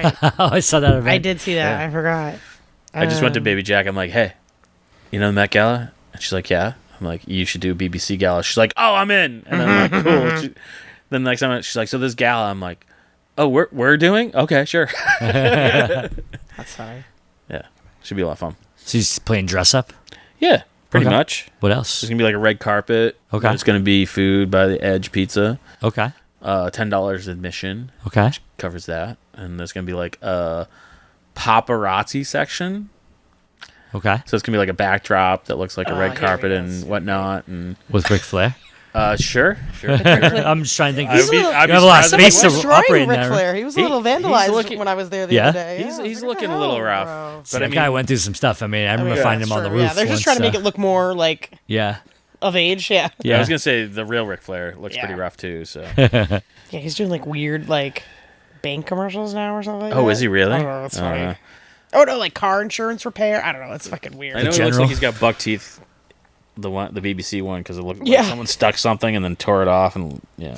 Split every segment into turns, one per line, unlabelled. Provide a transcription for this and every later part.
right.
Oh, I saw that event.
I did see that.
Yeah.
I forgot.
I just went to Baby Jack. I'm like, hey, you know the Met Gala? And she's like, yeah. I'm like, you should do a BBC Gala. She's like, oh, I'm in. And I'm like, cool. Then the next time she's like, so this gala. I'm like, oh, we're doing? Okay, sure.
That's funny.
Yeah, should be a lot of fun.
So he's playing dress up?
Yeah, pretty
Okay.
much.
What else?
There's gonna be like a red carpet.
Okay.
There's gonna be food by the Edge Pizza.
Okay.
$10 admission
Okay.
covers that, and there's gonna be like a paparazzi section.
Okay.
So it's gonna be like a backdrop that looks like a red
here
carpet
he
and
is.
whatnot, and
With Ric Flair?
sure.
I'm just trying to think.
I would be- I'd
you
be
have a lot of
surprised if
space
he
to
was.
operate in
Ric
there.
Flair. He was a little
He's
vandalized
looking-
when I was there the
Yeah?
other day.
He's
Yeah, I was like,
looking
what
a
the
little
hell,
rough.
bro?
But
That guy went through some stuff. I mean, I remember
Yeah,
finding him
that's
on the
true.
roof.
Yeah, they're just
once,
trying to make it look more like
Yeah.
of age. Yeah.
Yeah, I was gonna say the real Ric Flair looks
Yeah.
pretty rough too. So,
Yeah, he's doing like weird like bank commercials now or something. Like
oh,
that.
is he really?
I don't know. That's
I don't
funny.
know.
Oh no, like car insurance repair. I don't know. It's fucking weird.
I know it looks
General?
like he's got buck teeth. The BBC one, because it looked
Yeah.
like someone stuck something and then tore it off, and yeah.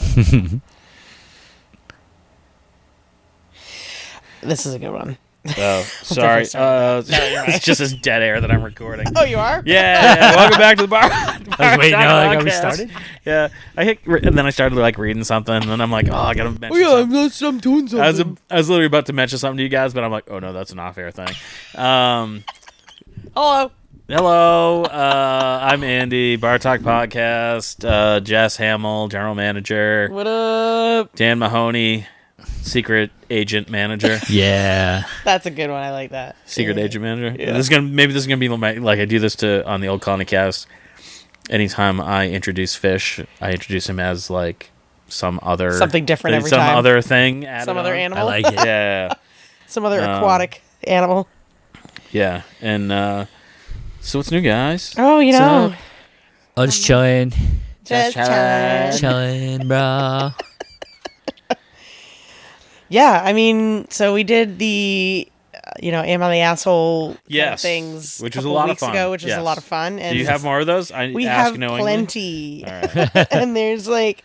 This is a good one.
Oh, sorry.
start with that.
It's just this dead air that I'm recording.
Oh, you are?
Yeah. Welcome back to the bar.
I was waiting. Like, are we
Podcast.
started?
Yeah, I hit, and then I started like reading something, and then I'm like, oh, I gotta mention. something.
I'm doing something.
I was literally about to mention something to you guys, but I'm like, oh no, that's an off-air thing.
Hello.
Hello, I'm Andy, Bar Talk Podcast, Jess Hamill, General Manager,
What up?
Dan Mahoney, Secret Agent Manager,
Yeah.
That's a good one. I like that.
Secret
Yeah.
Agent Manager.
Yeah.
This is gonna be my, like I do this on the old Colony Cast. Anytime I introduce Fish, I introduce him as like some other
Something different every
some
time.
other thing, added
Some other
on.
I
animal.
like it.
Yeah,
Some other aquatic animal.
yeah, and so what's new, guys?
Oh, you know.
So-
Oh, just chilling.
Just
chilling.
Chilling, bro.
Yeah, I mean, so we did the, Am I the Asshole kind of
Yes,
things
which
a
was a
couple
lot of
weeks
fun.
ago, which was
Yes.
a lot of fun. And
Do you have more of those?
we
ask
have
knowingly.
plenty.
All right.
And there's like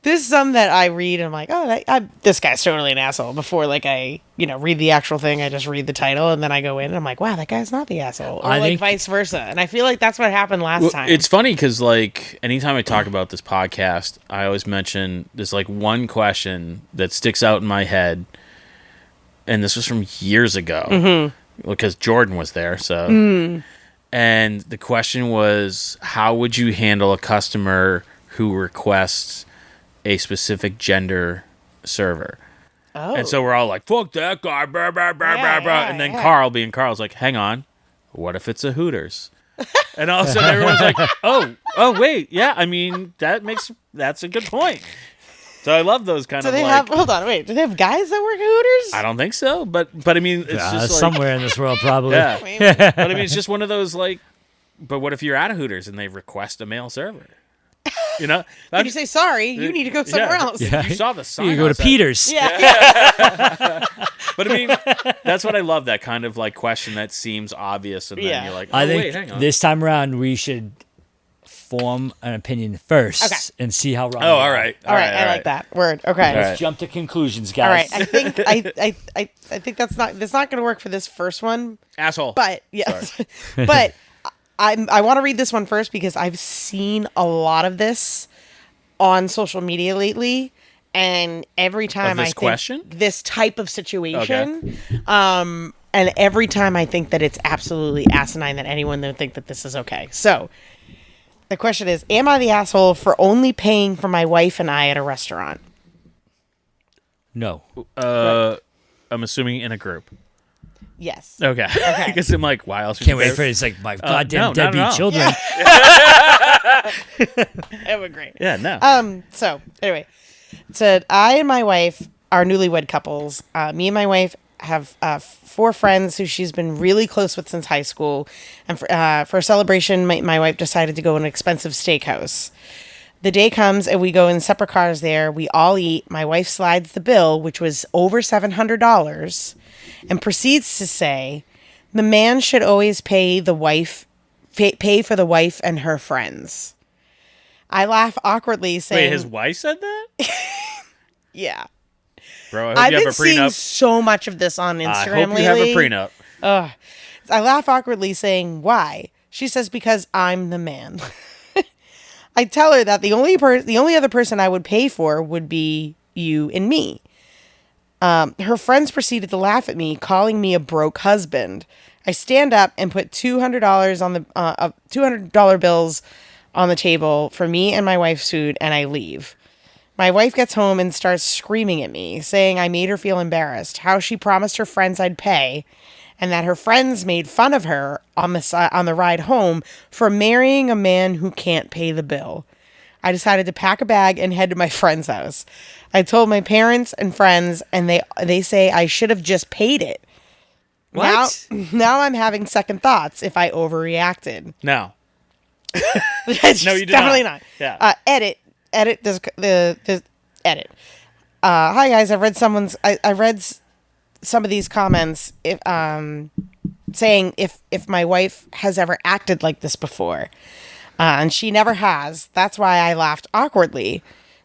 there's some that I read and I'm like, oh, this guy's totally an asshole. Before like I, read the actual thing, I just read the title and then I go in and I'm like, wow, that guy's not the asshole. Or
I
like
think-
vice versa. And I feel like that's what happened last time.
It's funny because like anytime I talk about this podcast, I always mention there's like one question that sticks out in my head, and this was from years ago because Jordan was there. So, and the question was, how would you handle a customer who requests a specific gender server?
oh.
And so we're all like, fuck that guy, blah, blah, blah,
Yeah,
blah, blah.
yeah,
And then
yeah.
Carl, being Carl's like, hang on, what if it's a Hooters? And all of a sudden everyone's like, oh, wait, yeah, I mean, that's a good point. So I love those kind
do
of
they
like,
have, hold on, wait, do they have guys that work at Hooters?
I don't think so, but I mean, it's just like,
Somewhere in this world, probably.
yeah.
Wait,
But I mean, it's just one of those like, but what if you're at a Hooters and they request a male server? You know?
Did you say sorry? You need to go somewhere else.
Yeah.
You saw the sign.
You go to
outside.
Peter's.
Yeah.
But I mean, that's what I love, that kind of like question that seems obvious, and then
Yeah.
you're like, oh,
I think
wait, hang on.
this time around we should form an opinion first
Okay.
and see how wrong.
Oh,
we
all
are.
right.
All right, I like that word. Okay.
All
Let's
right.
jump to conclusions,
All
guys.
right. I think I think that's not going to work for this first one,
Asshole.
but yes. But I want to read this one first because I've seen a lot of this on social media lately, and every time
this
I think
question?
this type of situation, and every time I think that it's absolutely asinine that anyone would think that this is okay. So the question is, am I the asshole for only paying for my wife and I at a restaurant?
No.
I'm assuming in a group.
Yes.
Okay. Because I'm like, why else? would
Can't
you
wait
pay-
for it. It's like my
no,
goddamn
not at
deadbeat
all.
children.
That would be great.
Yeah, no.
So anyway, it said I and my wife are newlywed couples. Me and my wife have 4 friends who she's been really close with since high school, and for a celebration, my wife decided to go to an expensive steakhouse. The day comes and we go in separate cars there. We all eat. My wife slides the bill, which was over $700, and proceeds to say, "The man should always pay for the wife and her friends." I laugh awkwardly, saying,
Wait, his wife said that?
"Yeah."
Bro, I hope
I've
you have
been
a
seeing
prenup.
so much of this on
I
Instagram
hope you have a
lately.
prenup.
I laugh awkwardly saying, why? She says, because I'm the man. I tell her that the only other person I would pay for would be you and me. Her friends proceeded to laugh at me, calling me a broke husband. I stand up and put $200 on the $200 bills on the table for me and my wife's food, and I leave. My wife gets home and starts screaming at me, saying I made her feel embarrassed, how she promised her friends I'd pay, and that her friends made fun of her on the ride home for marrying a man who can't pay the bill. I decided to pack a bag and head to my friend's house. I told my parents and friends, and they say I should have just paid it.
What?
Now I'm having second thoughts if I overreacted.
No.
It's
No, you did
definitely
not.
not.
Yeah.
Edit this the edit. Hi guys, I read some of these comments saying if my wife has ever acted like this before. And she never has. That's why I laughed awkwardly.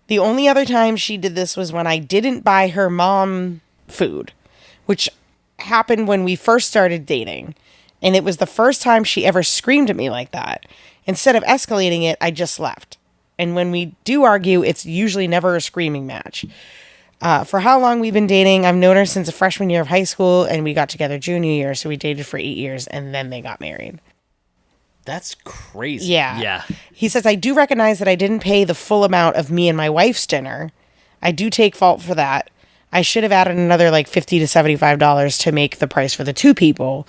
The only other time she did this was when I didn't buy her mom food, which happened when we first started dating. And it was the first time she ever screamed at me like that. Instead of escalating it, I just left. And when we do argue, it's usually never a screaming match. For how long we've been dating, I've known her since a freshman year of high school, and we got together junior year, so we dated for 8 years, and then they got married.
That's crazy.
Yeah.
Yeah.
He says, I do recognize that I didn't pay the full amount of me and my wife's dinner. I do take fault for that. I should have added another like $50 to $75 to make the price for the two people.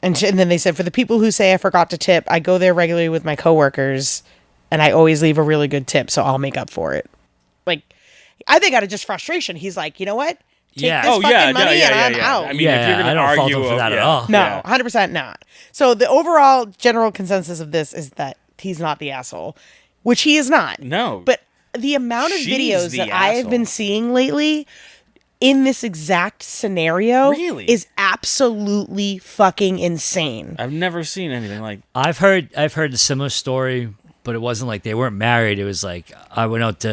And then they said, for the people who say I forgot to tip, I go there regularly with my coworkers, and I always leave a really good tip, so I'll make up for it. Like, I think out of just frustration, he's like, you know what? Take
Yeah.
this
Oh,
fucking money and I'm out.
I mean, if you're going
I
to
don't fault
argue
him for that at all.
No, 100% not. So the overall general consensus of this is that he's not the asshole, which he is not.
No.
But the amount of
She's
videos
the
that I have
asshole.
been seeing lately in this exact scenario
Really?
is absolutely fucking insane.
I've never seen anything like.
I've heard a similar story, but it wasn't like they weren't married. It was like I went out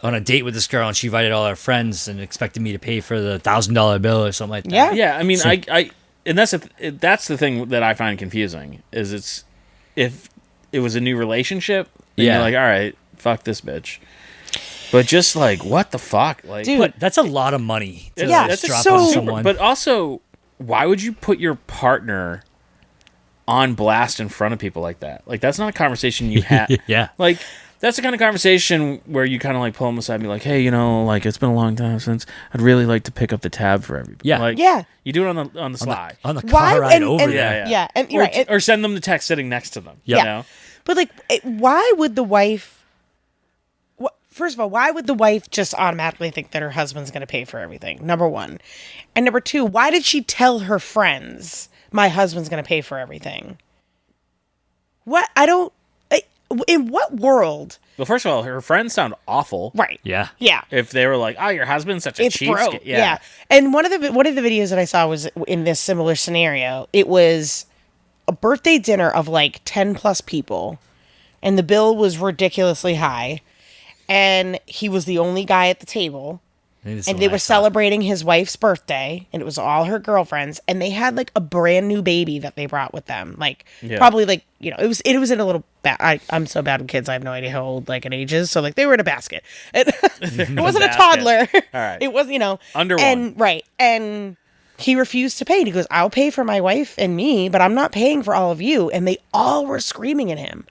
on a date with this girl, and she invited all her friends and expected me to pay for the $1,000 bill or something like that.
Yeah.
Yeah, I mean,
So-
and that's the thing that I find confusing is it's if it was a new relationship, then
Yeah.
you're like, all right, fuck this bitch. But just like, what the fuck, like,
Dude.
But that's a lot of money to
Yeah,
just
it's
drop
so-
on
super-
someone.
But also, why would you put your partner on blast in front of people like that? Like, that's not a conversation you had.
Yeah.
Like, that's the kind of conversation where you kind of like pull them aside and be like, hey, like, it's been a long time since I'd really like to pick up the tab for everybody.
Yeah.
Like,
Yeah.
you do it on the sly.
on the
Why?
car ride over
and,
there.
Yeah. And,
Or,
right.
or send them the text sitting next to them.
Yep.
You know?
But like, why would the wife? First of all, why would the wife just automatically think that her husband's going to pay for everything? Number one, and number two, why did she tell her friends my husband's going to pay for everything? What I don't. In what world?
Well, first of all, her friends sound awful.
Right.
Yeah.
Yeah.
If they were like, oh, your husband's such a
It's broke.
cheapskate.
Yeah. And one of the videos that I saw was in this similar scenario. It was a birthday dinner of like 10 plus people, and the bill was ridiculously high, and he was the only guy at the table, and they were celebrating his wife's birthday, and it was all her girlfriends, and they had like a brand new baby that they brought with them, like probably like it was in a little I'm so bad with kids, I have no idea how old like an age is, so like they were in a basket. It wasn't a
Basket.
toddler.
All right.
It was
Under
and
one.
right, and he refused to pay. And he goes, I'll pay for my wife and me, but I'm not paying for all of you. And they all were screaming at him.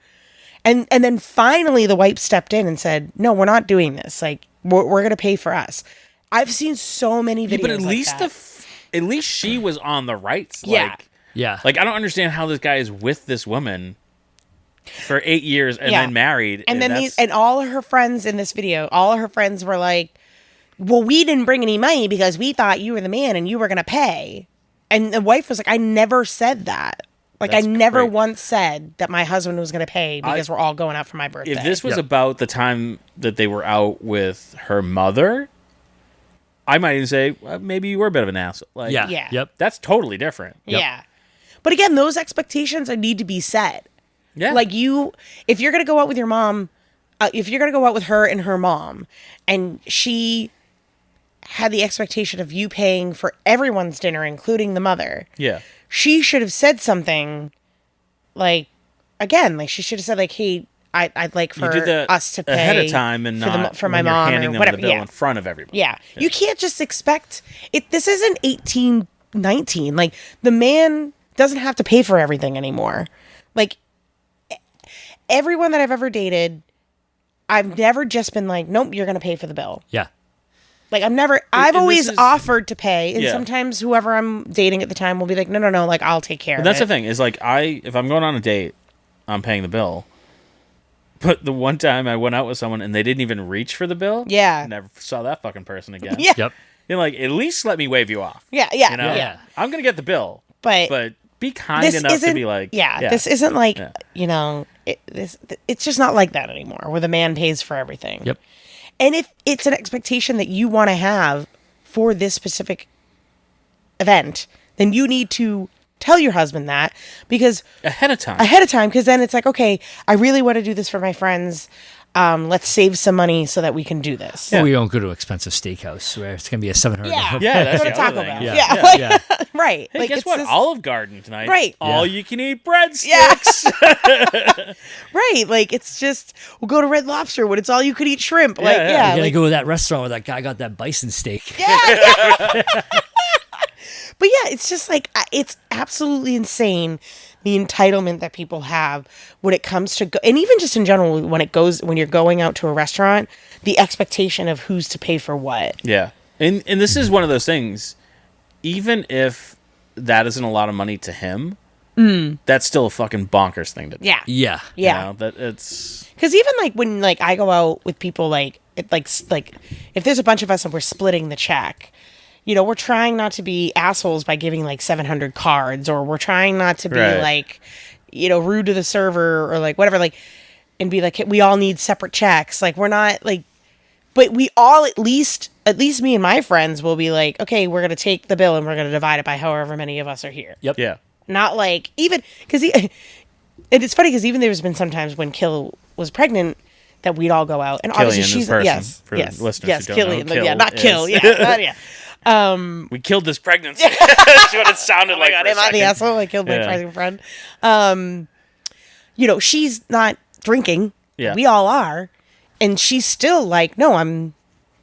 And then finally the wife stepped in and said, no, we're not doing this. Like, we're going to pay for us. I've seen so many videos
But at
like
least
that.
at least she was on the rights.
Yeah.
Yeah.
Like, I don't understand how this guy is with this woman for 8 years and
Yeah.
then married.
And then
that's-
and all of her friends in this video, all of her friends were like, well, we didn't bring any money because we thought you were the man and you were going to pay. And the wife was like, I never said that. Like,
That's
I never
great.
once said that my husband was going to pay because we're all going out for my birthday.
If this was
Yep.
about the time that they were out with her mother, I might even say well, maybe you were a bit of an asshole. Like,
Yeah.
Yeah.
Yep.
that's totally different.
Yeah. But again, those expectations need to be set.
Yeah,
Like if you're going to go out with your mom, if you're going to go out with her and her mom, and she had the expectation of you paying for everyone's dinner, including the mother,
Yeah.
she should have said something like, again, like she should have said like, hey, I'd like for
You did that
us to pay
ahead of time and
for,
not
for my
when you're
mom
handing
or
them
whatever.
the bill
Yeah.
in front of everybody.
Yeah. You can't just expect it. This isn't 1819. Like, the man doesn't have to pay for everything anymore. Like, everyone that I've ever dated, I've never just been like, nope, you're going to pay for the bill.
Yeah.
Like, I've
and
always
this is-
offered to pay. And
Yeah.
sometimes whoever I'm dating at the time will be like, no, like, I'll take care of
That's
it.
the thing is like if I'm going on a date, I'm paying the bill. But the one time I went out with someone and they didn't even reach for the bill,
Yeah.
never saw that fucking person again.
Yeah.
Yep.
You're like, at least let me wave you off.
Yeah.
You know,
Yeah.
I'm gonna get the bill,
But
be kind
this
enough
isn't,
to be like,
this isn't like,
Yeah.
you know, it's just not like that anymore where the man pays for everything.
Yep.
And if it's an expectation that you want to have for this specific event, then you need to tell your husband that, because
ahead of time.
because then it's like, okay, I really want to do this for my friends. Let's save some money so that we can do this.
Well, we don't go to an expensive steakhouse where it's gonna be a $700.
Yeah.
Yeah, that's
Go to
the
Taco
other
Bell.
thing.
Yeah.
Yeah.
like-
Yeah.
right.
Hey,
like,
guess
it's
what?
this-
Olive Garden tonight.
Right.
All
Yeah.
you can eat breadsticks.
Yeah. Right. Like, it's just, we'll go to Red Lobster when it's all you could eat shrimp. Like,
yeah.
yeah.
You gotta
like,
go to that restaurant where that guy got that bison steak.
But yeah, it's just like, it's absolutely insane the entitlement that people have when it comes to, and even just in general, when you're going out to a restaurant, the expectation of who's to pay for what.
Yeah. And this is one of those things, even if that isn't a lot of money to him, that's still a fucking bonkers thing to do.
Yeah.
Yeah.
You
Yeah.
know, that it's
Because even like when like I go out with people, like like if there's a bunch of us and we're splitting the check, you know, we're trying not to be assholes by giving like 700 cards, or we're trying not to be
Right.
like, you know, rude to the server or like whatever, like, and be like, we all need separate checks. Like, we're not like, but we all at least me and my friends will be like, okay, we're gonna take the bill and we're gonna divide it by however many of us are here.
Yep.
yeah.
Not like, even because and it's funny because even there's been some times when Kill was pregnant that we'd all go out, and obviously
Killian is
she's
person,
yes,
for the
yes,
listeners
yes,
who don't know
Killian,
who
yeah,
Kill
not Kill,
is.
yeah, yeah.
We killed this pregnancy. That's what it sounded like.
God,
for a
am I the
second.
asshole? I killed my
Yeah.
pregnant friend. You know, she's not drinking.
Yeah.
We all are, and she's still like, no, I'm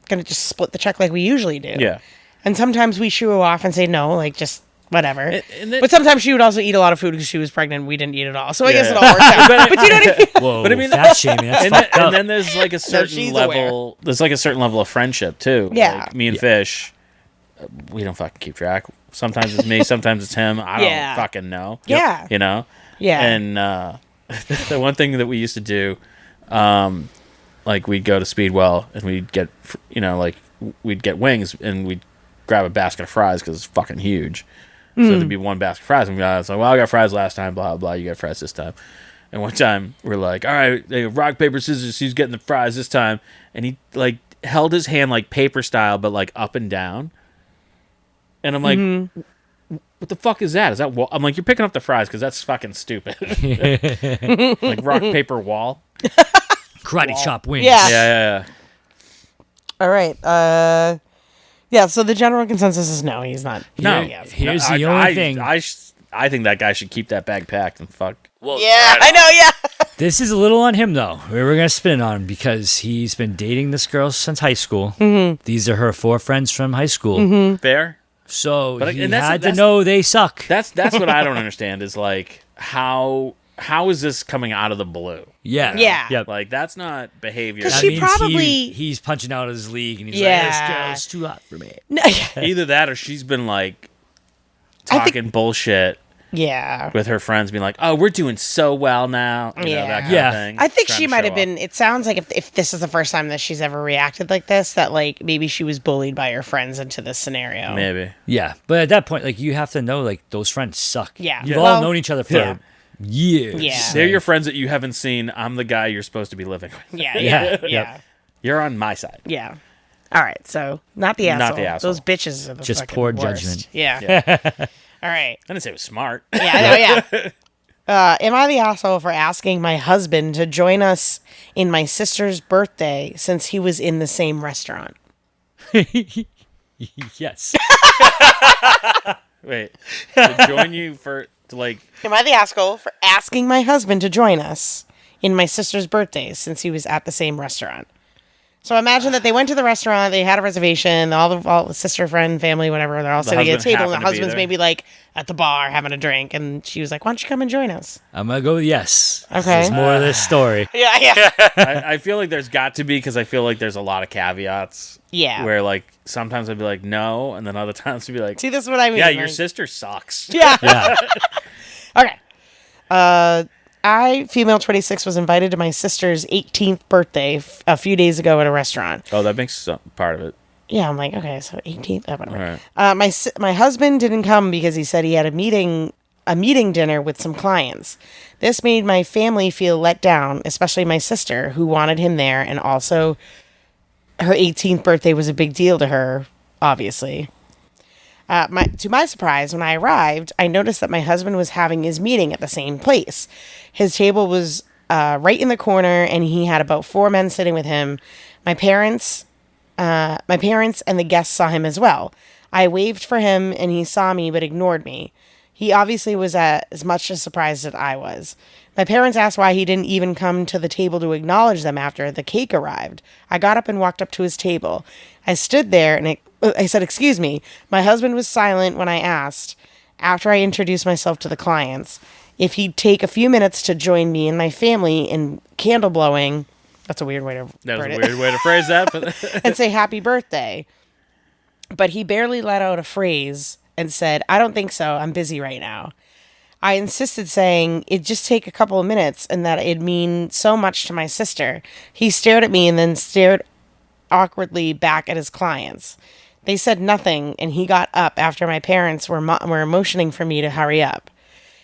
gonna just split the check like we usually do.
Yeah.
And sometimes we shoo her off and say no, like just whatever.
And then-
but sometimes she would also eat a lot of food because she was pregnant. And we didn't eat it all, so I guess
Yeah.
it all works out. But you know what I mean?
Whoa.
But I mean-
fat shaming. That's
And then,
fucked up.
and then there's like a certain
she's
level. There's like a certain level of friendship too.
Yeah.
Like me and Fish, we don't fucking keep track. Sometimes it's me, sometimes it's him. I don't
Yeah.
fucking know.
Yeah.
You know.
Yeah.
And the one thing that we used to do, like we'd go to Speedwell and we'd get, like we'd get wings and we'd grab a basket of fries because it's fucking huge. So there'd be one basket of fries, and we'd be like, well, I got fries last time, blah, blah, you got fries this time. And one time, we're like, all right, rock, paper, scissors, who's getting the fries this time? And he, like, held his hand, like, paper style, but, like, up and down. And I'm like, what the fuck is that? Is that wall? I'm like, you're picking up the fries, because that's fucking stupid. Like, rock, paper, wall.
Karate chop wings.
Yeah.
Yeah.
All right. Yeah. So the general consensus is no, he's not.
No.
Yes.
Here's the only thing.
I think that guy should keep that bag packed and fuck.
Well,
Yeah, I know. Yeah.
this is a little on him though. We're gonna spin it on him because he's been dating this girl since high school. Mm-hmm. These are her 4 friends from high school.
Mm-hmm.
Fair?
So
But-
he
and that's-
had to
that's-
know they suck.
That's what I don't understand is, like, how is this coming out of the blue?
Yeah.
Yeah.
Yep.
Like, that's not behavior.
'Cause
That
she
means
probably-
he's punching out of his league and he's
Yeah.
like, this girl's too hot for me.
No,
Either that or she's been, like,
I think-
talking bullshit
yeah.
with her friends, being like, oh, we're doing so well now. You know,
Yeah.
that kind
Yeah.
of thing.
I think
Trying
she
to
might
show
have
off.
been. It sounds like if this is the first time that she's ever reacted like this, that like maybe she was bullied by her friends into this scenario.
Maybe.
Yeah. But at that point, like you have to know like those friends suck.
Yeah.
You've
Yeah.
all
Well,
known each other for
yeah.
years.
Yeah.
They're your friends that you haven't seen. I'm the guy you're supposed to be living with.
Yeah.
Yeah.
Yeah.
Yep.
Yeah.
You're on my side.
Yeah. All right. So not the asshole.
Not the asshole.
Those bitches are the
Just
fucking
poor
worst.
judgment.
Yeah. All right.
I didn't say it was smart.
Yeah. I know, yeah. Am I the asshole for asking my husband to join us in my sister's birthday since he was in the same restaurant?
Yes.
Wait, to join you to like.
Am I the asshole for asking my husband to join us in my sister's birthday since he was at the same restaurant? So imagine that they went to the restaurant, they had a reservation, all the sister, friend, family, whatever, they're all sitting at a
husband
table, and the
happened to be
husband's
there.
maybe like at the bar having a drink, and she was like, "Why don't you come and join us?"
I'm gonna go with yes.
Okay.
There's more of this story.
Yeah, yeah,
I feel like there's got to be, because I feel like there's a lot of caveats.
yeah.
Where like sometimes I'd be like no, and then other times I'd be like,
See, this is what I mean.
yeah, your
like-
sister sucks.
Yeah.
Yeah.
Okay. I, female 26, was invited to my sister's 18th birthday a few days ago at a restaurant.
Oh, that makes some part of it.
Yeah, I'm like, okay, so 18th, whatever.
All right.
My husband didn't come because he said he had a meeting dinner with some clients. This made my family feel let down, especially my sister, who wanted him there, and also her 18th birthday was a big deal to her, obviously. To my surprise, when I arrived, I noticed that my husband was having his meeting at the same place. His table was right in the corner, and he had about 4 men sitting with him. My parents and the guests saw him as well. I waved for him, and he saw me but ignored me. He obviously was as much as surprised as I was. My parents asked why he didn't even come to the table to acknowledge them after the cake arrived. I got up and walked up to his table. I stood there and I said, "Excuse me." My husband was silent when I asked, after I introduced myself to the clients, if he'd take a few minutes to join me and my family in candle blowing. That's a weird way to
That was
word
a
it.
weird way to phrase that, but
And say happy birthday. But he barely let out a phrase and said, "I don't think so. I'm busy right now." I insisted, saying it'd just take a couple of minutes and that it'd mean so much to my sister. He stared at me and then stared awkwardly back at his clients. They said nothing, and he got up after my parents were motioning for me to hurry up.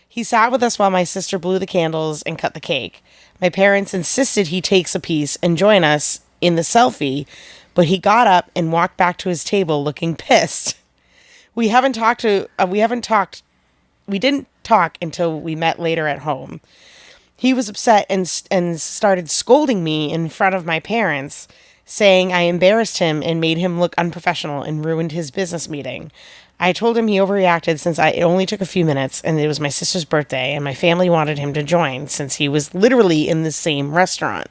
He sat with us while my sister blew the candles and cut the cake. My parents insisted he takes a piece and join us in the selfie, but he got up and walked back to his table looking pissed. We didn't talk until we met later at home. He was upset and started scolding me in front of my parents, saying I embarrassed him and made him look unprofessional and ruined his business meeting. I told him he overreacted since it only took a few minutes and it was my sister's birthday and my family wanted him to join since he was literally in the same restaurant.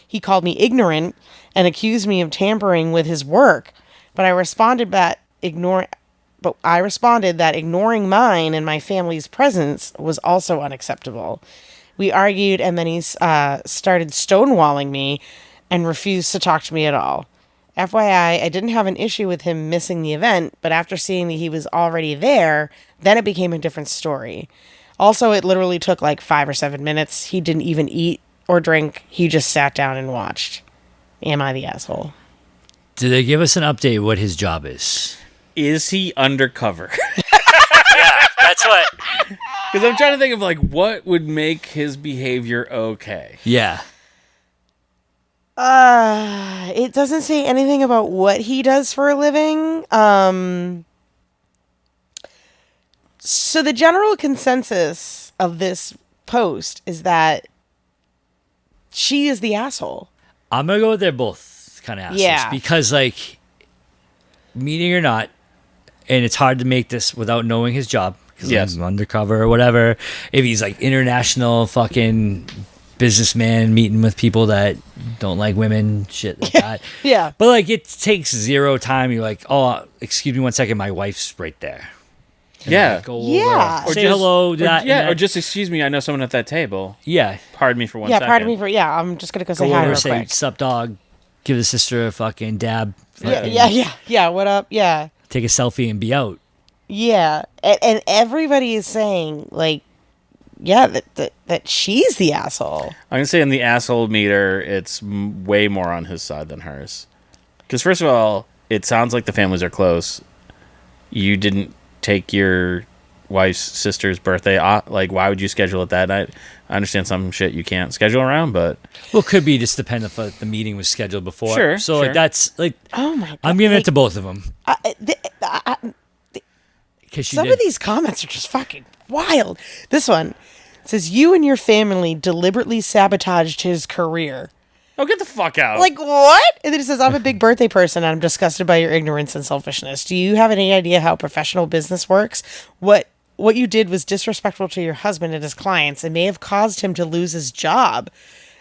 He called me ignorant and accused me of tampering with his work, but I responded that ignoring mine and my family's presence was also unacceptable. We argued, and then he started stonewalling me and refused to talk to me at all. FYI, I didn't have an issue with him missing the event, but after seeing that he was already there, then it became a different story. Also, it literally took like 5 or 7 minutes. He didn't even eat or drink. He just sat down and watched. Am I the asshole?
Did they give us an update what his job is?
is he undercover?
That's what.
Because I'm trying to think of like what would make his behavior okay.
Yeah.
It doesn't say anything about what he does for a living. So the general consensus of this post is that she is the asshole.
I'm gonna go with they're both kind of assholes.
Yeah.
Because like, meeting or not, and it's hard to make this without knowing his job. Because
Yes.
he's undercover or whatever. If he's like international fucking businessman meeting with people that don't like women, shit like that.
Yeah.
But like, it takes zero time. You're like, oh, excuse me 1 second, my wife's right there. And
Yeah.
like, go
Yeah.
over,
Or
say
just-
hello.
Or,
that,
yeah,
and
or
that.
just excuse me, I know someone at that table.
Yeah.
Pardon me for 1
Yeah,
second.
pardon me for, I'm just going to go say
Go
hi
over,
real
say,
quick.
sup, dog. Give the sister a fucking dab.
Yeah, yeah, what up? Yeah.
Take a selfie and be out.
Yeah. And everybody is saying, like, yeah, that she's the asshole.
I'm gonna say in the asshole meter, it's way more on his side than hers. Because first of all, it sounds like the families are close. You didn't take your wife's sister's birthday off. Like, why would you schedule it that night? I understand some shit you can't schedule around, but
Well, could be just depend if the meeting was scheduled before.
Sure,
So
sure.
like that's like
Oh, my God.
I'm giving
Like,
it to both of them because she
some
did.
of these comments are just fucking wild. This one says, you and your family deliberately sabotaged his career.
Oh, get the fuck out.
Like, what? And then it says, I'm a big birthday person and I'm disgusted by your ignorance and selfishness. Do you have any idea how professional business works? What you did was disrespectful to your husband and his clients and may have caused him to lose his job,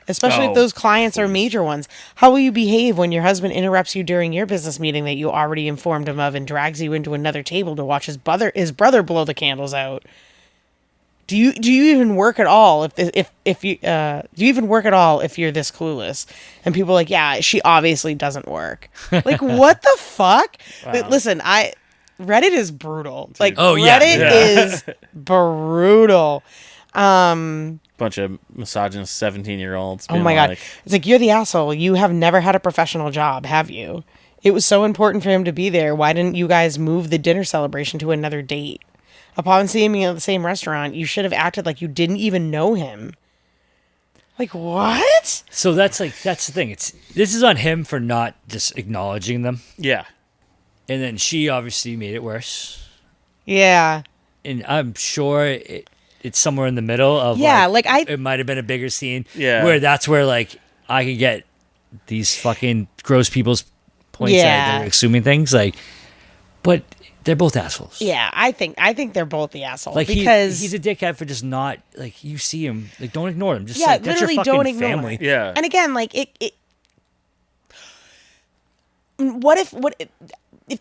especially if those clients are major ones. How will you behave when your husband interrupts you during your business meeting that you already informed him of and drags you into another table to watch his brother blow the candles out? Do you even work at all if you do you even work at all if you're this clueless? And people are like, yeah, she obviously doesn't work. Like, what the fuck? Wow. Listen, Reddit is brutal. Like, Reddit is brutal.
Bunch of misogynist 17-year-olds.
Oh my God. It's like, you're the asshole. You have never had a professional job, have you? It was so important for him to be there. Why didn't you guys move the dinner celebration to another date? Upon seeing me at the same restaurant, you should have acted like you didn't even know him. Like, what?
So that's the thing. This is on him for not just acknowledging them.
Yeah.
And then she obviously made it worse.
Yeah.
And I'm sure it's somewhere in the middle of it might have been a bigger scene.
Yeah.
Where that's where like I could get these fucking gross people's points that they're assuming things like, but they're both assholes.
Yeah, I think they're both the assholes.
Like
because
he's a dickhead for just not like you see him. Like don't ignore him. Just
yeah,
like that's your
literally
fucking
don't ignore
family.
him.
Yeah.
And again, like it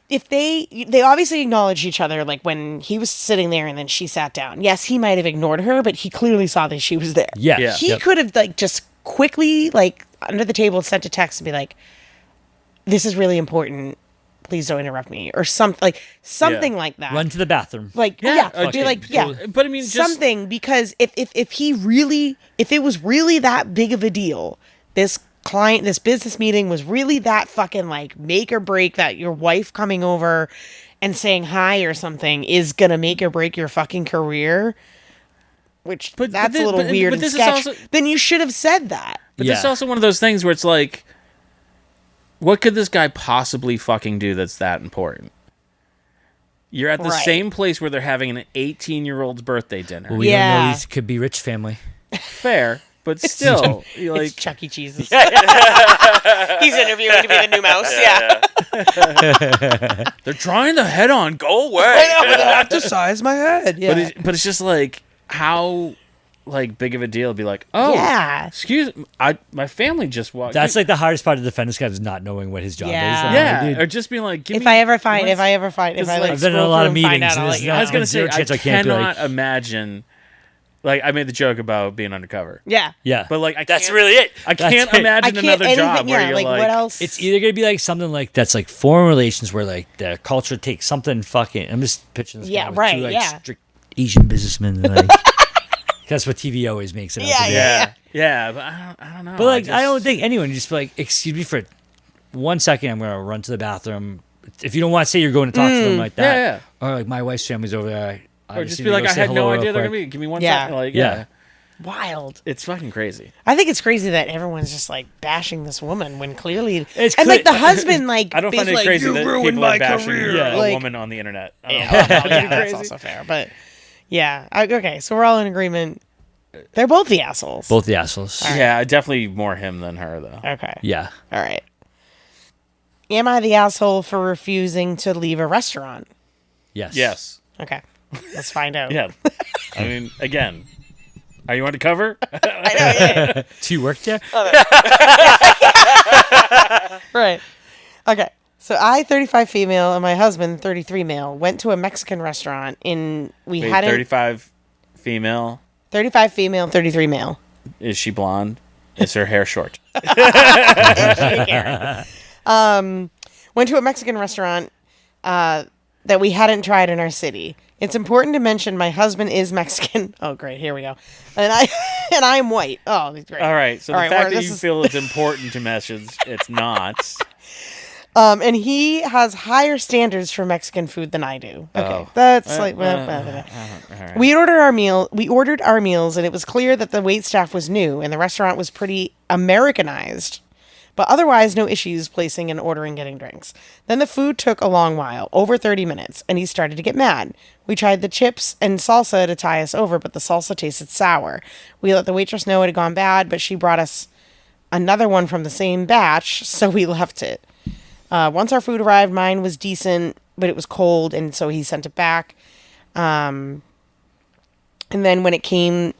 if they obviously acknowledged each other, like when he was sitting there and then she sat down. Yes, he might have ignored her, but he clearly saw that she was there.
Yeah.
He could have like just quickly like under the table sent a text and be like, "This is really important. Please don't interrupt me," or something like that.
Run to the bathroom.
Like be like
But I mean, just
something, because if it was really that big of a deal, this business meeting was really that fucking like make or break, that your wife coming over and saying hi or something is gonna make or break your fucking career, that's a little weird and sketch. Then you should have said that.
But this is also one of those things where it's like, what could this guy possibly fucking do that's that important? You're at the same place where they're having an 18-year-old's birthday dinner.
Well, we don't know. These could be rich family.
Fair, but still,
it's Chuck E. Cheese's. He's interviewing to be the new mouse. Yeah.
They're drawing the head on. Go away.
I know, but I have to size my head. Yeah.
But it's just like, how like big of a deal to be like, oh yeah, excuse me, my family just walked.
That's like the hardest part of the defense guy is not knowing what his job is.
Yeah, or just being like,
if I ever find if I
I've been in a lot of meetings.
I
was gonna say, I cannot imagine. Like, I made the joke about being undercover.
Yeah.
But like,
that's really it.
I can't imagine another job where you're like,
what else?
It's either gonna be like something like that's like foreign relations where like the culture takes something fucking. I'm just pitching this.
Yeah,
with
right.
Two, like, strict Asian businessmen. Like, that's what TV always makes it.
Yeah. But I don't know.
But like, I don't think anyone just be like, excuse me for 1 second. I'm gonna run to the bathroom. If you don't want to say you're going to talk to them like that, or like my wife's family's over there.
Or just be like, I had no idea they're gonna be. Give me 1 second. Like,
wild.
It's fucking crazy.
I think it's crazy that everyone's just like bashing this woman when clearly like the husband like
I don't find it crazy that people are bashing a woman on the internet.
That's also fair. But okay, so we're all in agreement. They're both the assholes.
Both the assholes.
Right.
Yeah, definitely more him than her though.
Okay.
Yeah.
All right. Am I the asshole for refusing to leave a restaurant?
Yes.
Okay. Let's find out.
Yeah. I mean, again, are you undercover?
I know, yeah.
Do you work there?
Right. Okay. So I, 35 female, and my husband, 33 male, went to a Mexican restaurant in...
Wait, 35 female?
35 female, 33 male.
Is she blonde? Is her hair short?
Went to a Mexican restaurant that we hadn't tried in our city. It's important to mention my husband is Mexican. Oh, great. Here we go. And I'm white. Oh, great.
All right. So the fact that you feel it's important to mention, it's not.
And he has higher standards for Mexican food than I do. Okay. That's like... Right. We ordered our meals, and it was clear that the wait staff was new, and the restaurant was pretty Americanized. But otherwise, no issues placing and ordering, getting drinks. Then the food took a long while, over 30 minutes, and he started to get mad. We tried the chips and salsa to tie us over, but the salsa tasted sour. We let the waitress know it had gone bad, but she brought us another one from the same batch, so we left it. Once our food arrived, mine was decent, but it was cold, and so he sent it back. And then when it came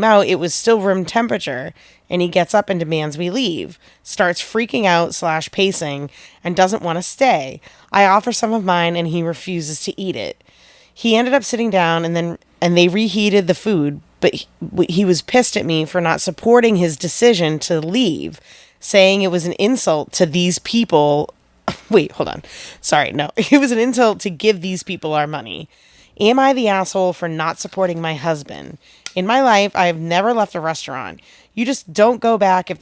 out, it was still room temperature, and he gets up and demands we leave, starts freaking out / pacing, and doesn't want to stay. I offer some of mine, and he refuses to eat it. He ended up sitting down, and they reheated the food, but he was pissed at me for not supporting his decision to leave, saying it was an insult to these people. Wait, hold on. Sorry, no. It was an insult to give these people our money. Am I the asshole for not supporting my husband? In my life, I have never left a restaurant. You just don't go back if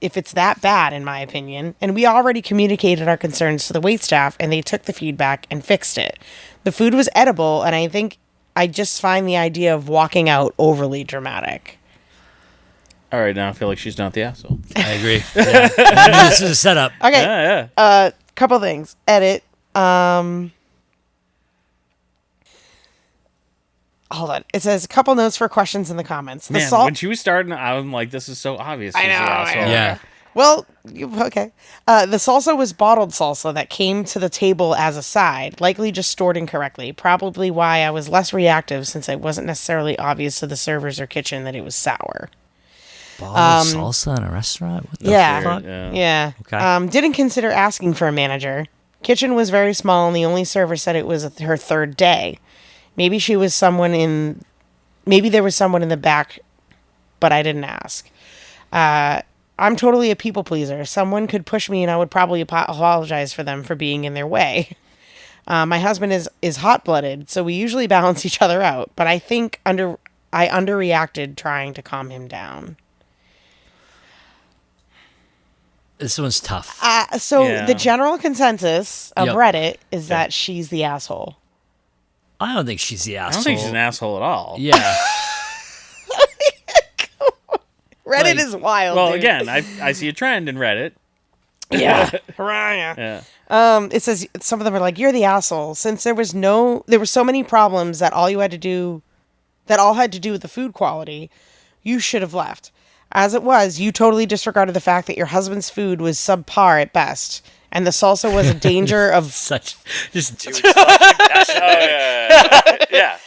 it's that bad, in my opinion. And we already communicated our concerns to the waitstaff, and they took the feedback and fixed it. The food was edible, and I just find the idea of walking out overly dramatic.
All right, now I feel like she's not the asshole.
I agree. Yeah. I mean, this is a setup.
Okay.
Yeah.
Couple things. Edit. Hold on. It says a couple notes for questions in the comments.
Man, when she was starting, I was like, this is so obvious.
I
she's
know,
the
I
asshole.
know.
Yeah.
Well, okay. The salsa was bottled salsa that came to the table as a side, likely just stored incorrectly. Probably why I was less reactive, since it wasn't necessarily obvious to the servers or kitchen that it was sour.
Bottled salsa in a restaurant? What the
Yeah.
fuck?
Yeah.
Okay.
Didn't consider asking for a manager. Kitchen was very small, and the only server said it was her third day. Maybe there was someone in the back, but I didn't ask. I'm totally a people pleaser. Someone could push me, and I would probably apologize for them for being in their way. My husband is hot-blooded, so we usually balance each other out. But I think I underreacted trying to calm him down.
This one's tough.
The general consensus of
Yep.
Reddit is that she's the asshole.
I don't think she's the asshole.
I don't think she's an asshole at all.
Yeah.
Reddit
Like-
is wild.
Well,
dude.
again, I see a trend in Reddit.
Yeah. Pariah.
Yeah.
It says some of them are like, you're the asshole. Since there were so many problems that all had to do with the food quality, you should have left. As it was, you totally disregarded the fact that your husband's food was subpar at best, and the salsa was a danger of
Such just dude.
Yeah.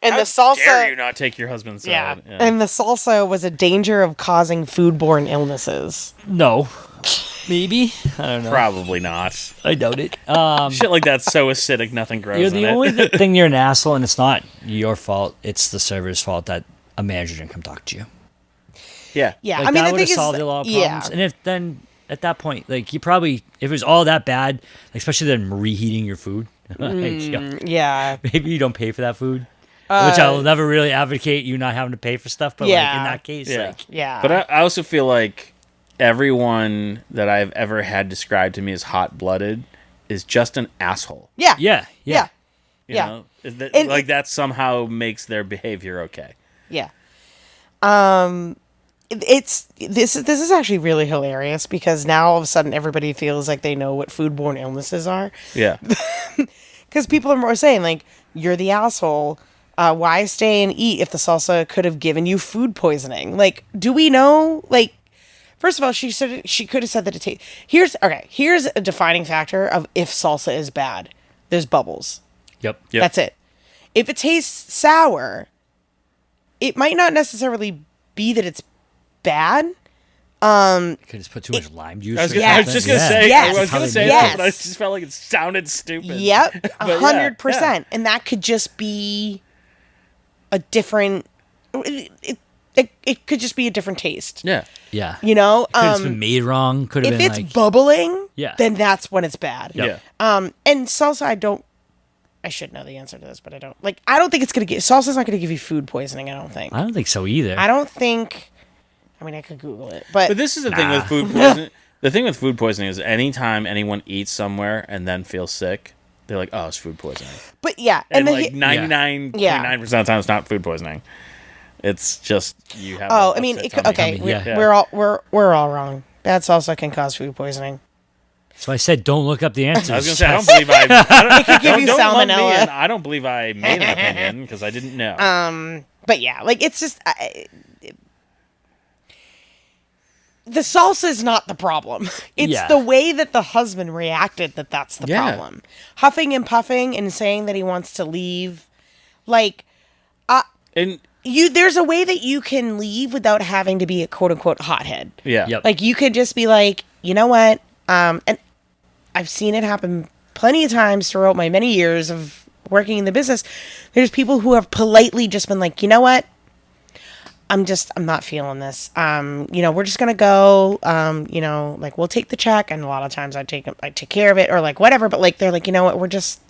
and
How
the salsa
dare you not take your husband's side?
yeah. And the salsa was a danger of causing foodborne illnesses.
No. Maybe. I don't know.
Probably not.
I doubt it.
Shit like that's so acidic, nothing grows
You're
in
the
it.
only thing you're an asshole, and it's not your fault. It's the server's fault that a manager didn't come talk to you.
Yeah.
Yeah,
Like,
I mean,
that
the
would
thing
have solved
is,
a lot of
yeah,
problems. And if then at that point, like you probably, if it was all that bad, especially then reheating your food, like,
yeah,
maybe you don't pay for that food. Which I will never really advocate you not having to pay for stuff, but like
Yeah.
in that case,
Yeah.
like
yeah.
But I also feel like everyone that I've ever had described to me as hot-blooded is just an asshole.
yeah,
yeah.
yeah,
You
Yeah.
know?
And
Like that somehow makes their behavior okay.
yeah. This is actually really hilarious because now all of a sudden everybody feels like they know what foodborne illnesses are.
Yeah.
Because people are more saying like, you're the asshole. Why stay and eat if the salsa could have given you food poisoning? Like, do we know? Like, first of all, she could have said that it tastes. Here's a defining factor of if salsa is bad. There's bubbles.
Yep.
That's it. If it tastes sour, it might not necessarily be that it's bad.
Could just put too much lime juice.
I was just gonna say.
Yes.
I was gonna say
Yes.
that, but I just felt like it sounded stupid.
Yep,
But yeah,
100%. And that could just be a different. It could just be a different taste.
Yeah.
Yeah.
You know,
Could have been made wrong. Could have
if
been
it's
like
bubbling,
Yeah.
then that's when it's bad.
Yeah.
And salsa, I should know the answer to this, but I don't. Like, I don't think it's gonna get salsa's not gonna give you food poisoning. I don't think.
I don't think so either.
I don't think. I mean, I could Google it, but
But this is the thing with food poisoning. The thing with food poisoning is anytime anyone eats somewhere and then feels sick, they're like, "Oh, it's food poisoning."
but yeah,
And
then
like 99.9% of the time, it's not food poisoning. It's just you have.
oh,
a
I mean,
upset
it could,
tummy.
okay,
tummy, yeah.
we're all wrong. Bad salsa can cause food poisoning.
So I said, don't look up the answers.
I was gonna say I don't believe I
could give you
don't lump me
salmonella.
in. I don't believe I made an opinion because I didn't know.
But yeah, like it's just the salsa is not the problem. It's
Yeah.
the way that the husband reacted that's the
Yeah.
problem. Huffing and puffing and saying that he wants to leave. Like,
And
there's a way that you can leave without having to be a quote unquote hothead.
yeah.
Yep.
Like, you could just be like, you know what? And I've seen it happen plenty of times throughout my many years of working in the business. There's people who have politely just been like, you know what? I'm not feeling this. We're just gonna go. Like, we'll take the check, and a lot of times I take care of it, or like whatever. But like, they're like, you know what? We're just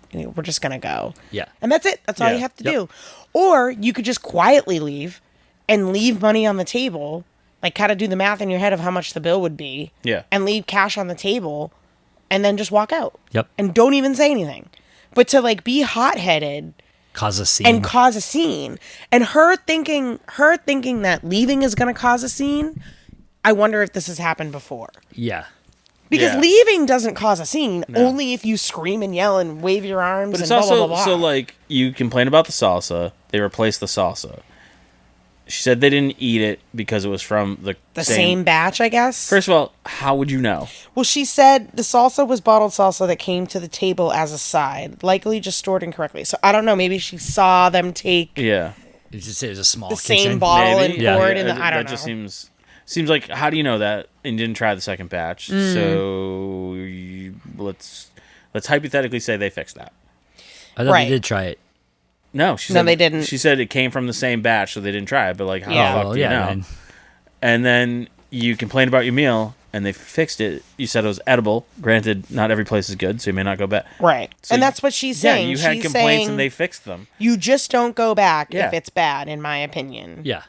gonna go.
Yeah.
And that's it. That's all
Yeah.
you have to
Yep.
do. Or you could just quietly leave and leave money on the table, like kind of do the math in your head of how much the bill would be.
Yeah.
And leave cash on the table, and then just walk out.
Yep.
And don't even say anything. But to like be hot-headed
Cause a scene.
and cause a scene, and her thinking that leaving is going to cause a scene, I wonder if this has happened before.
Yeah.
Because
Yeah.
leaving doesn't cause a scene, only if you scream and yell and wave your arms
But
and
it's
blah,
also
blah, blah, blah.
so like you complain about the salsa. They replaced the salsa. She said they didn't eat it because it was from
the same batch, I guess.
First of all, how would you know?
Well, she said the salsa was bottled salsa that came to the table as a side, likely just stored incorrectly. So I don't know. Maybe she saw them take
Yeah,
It just it was a small
the
kitchen.
same bottle
maybe.
and
Yeah.
pour it in the.
That
I don't know.
just seems like, how do you know that and didn't try the second batch?
Mm.
So let's hypothetically say they fixed that.
I thought
Right.
they did try it.
No, she
No,
said
they didn't.
She said it came from the same batch, so they didn't try it. But like, how
Yeah.
the fuck
Well,
do you know?
man.
And then you complained about your meal, and they fixed it. You said it was edible. Granted, not every place is good, so you may not go back.
Right.
So
And that's what she's saying.
Yeah, you had
She's
complaints,
saying
and they fixed them.
you just don't go back
Yeah.
if it's bad, in my opinion.
Yeah.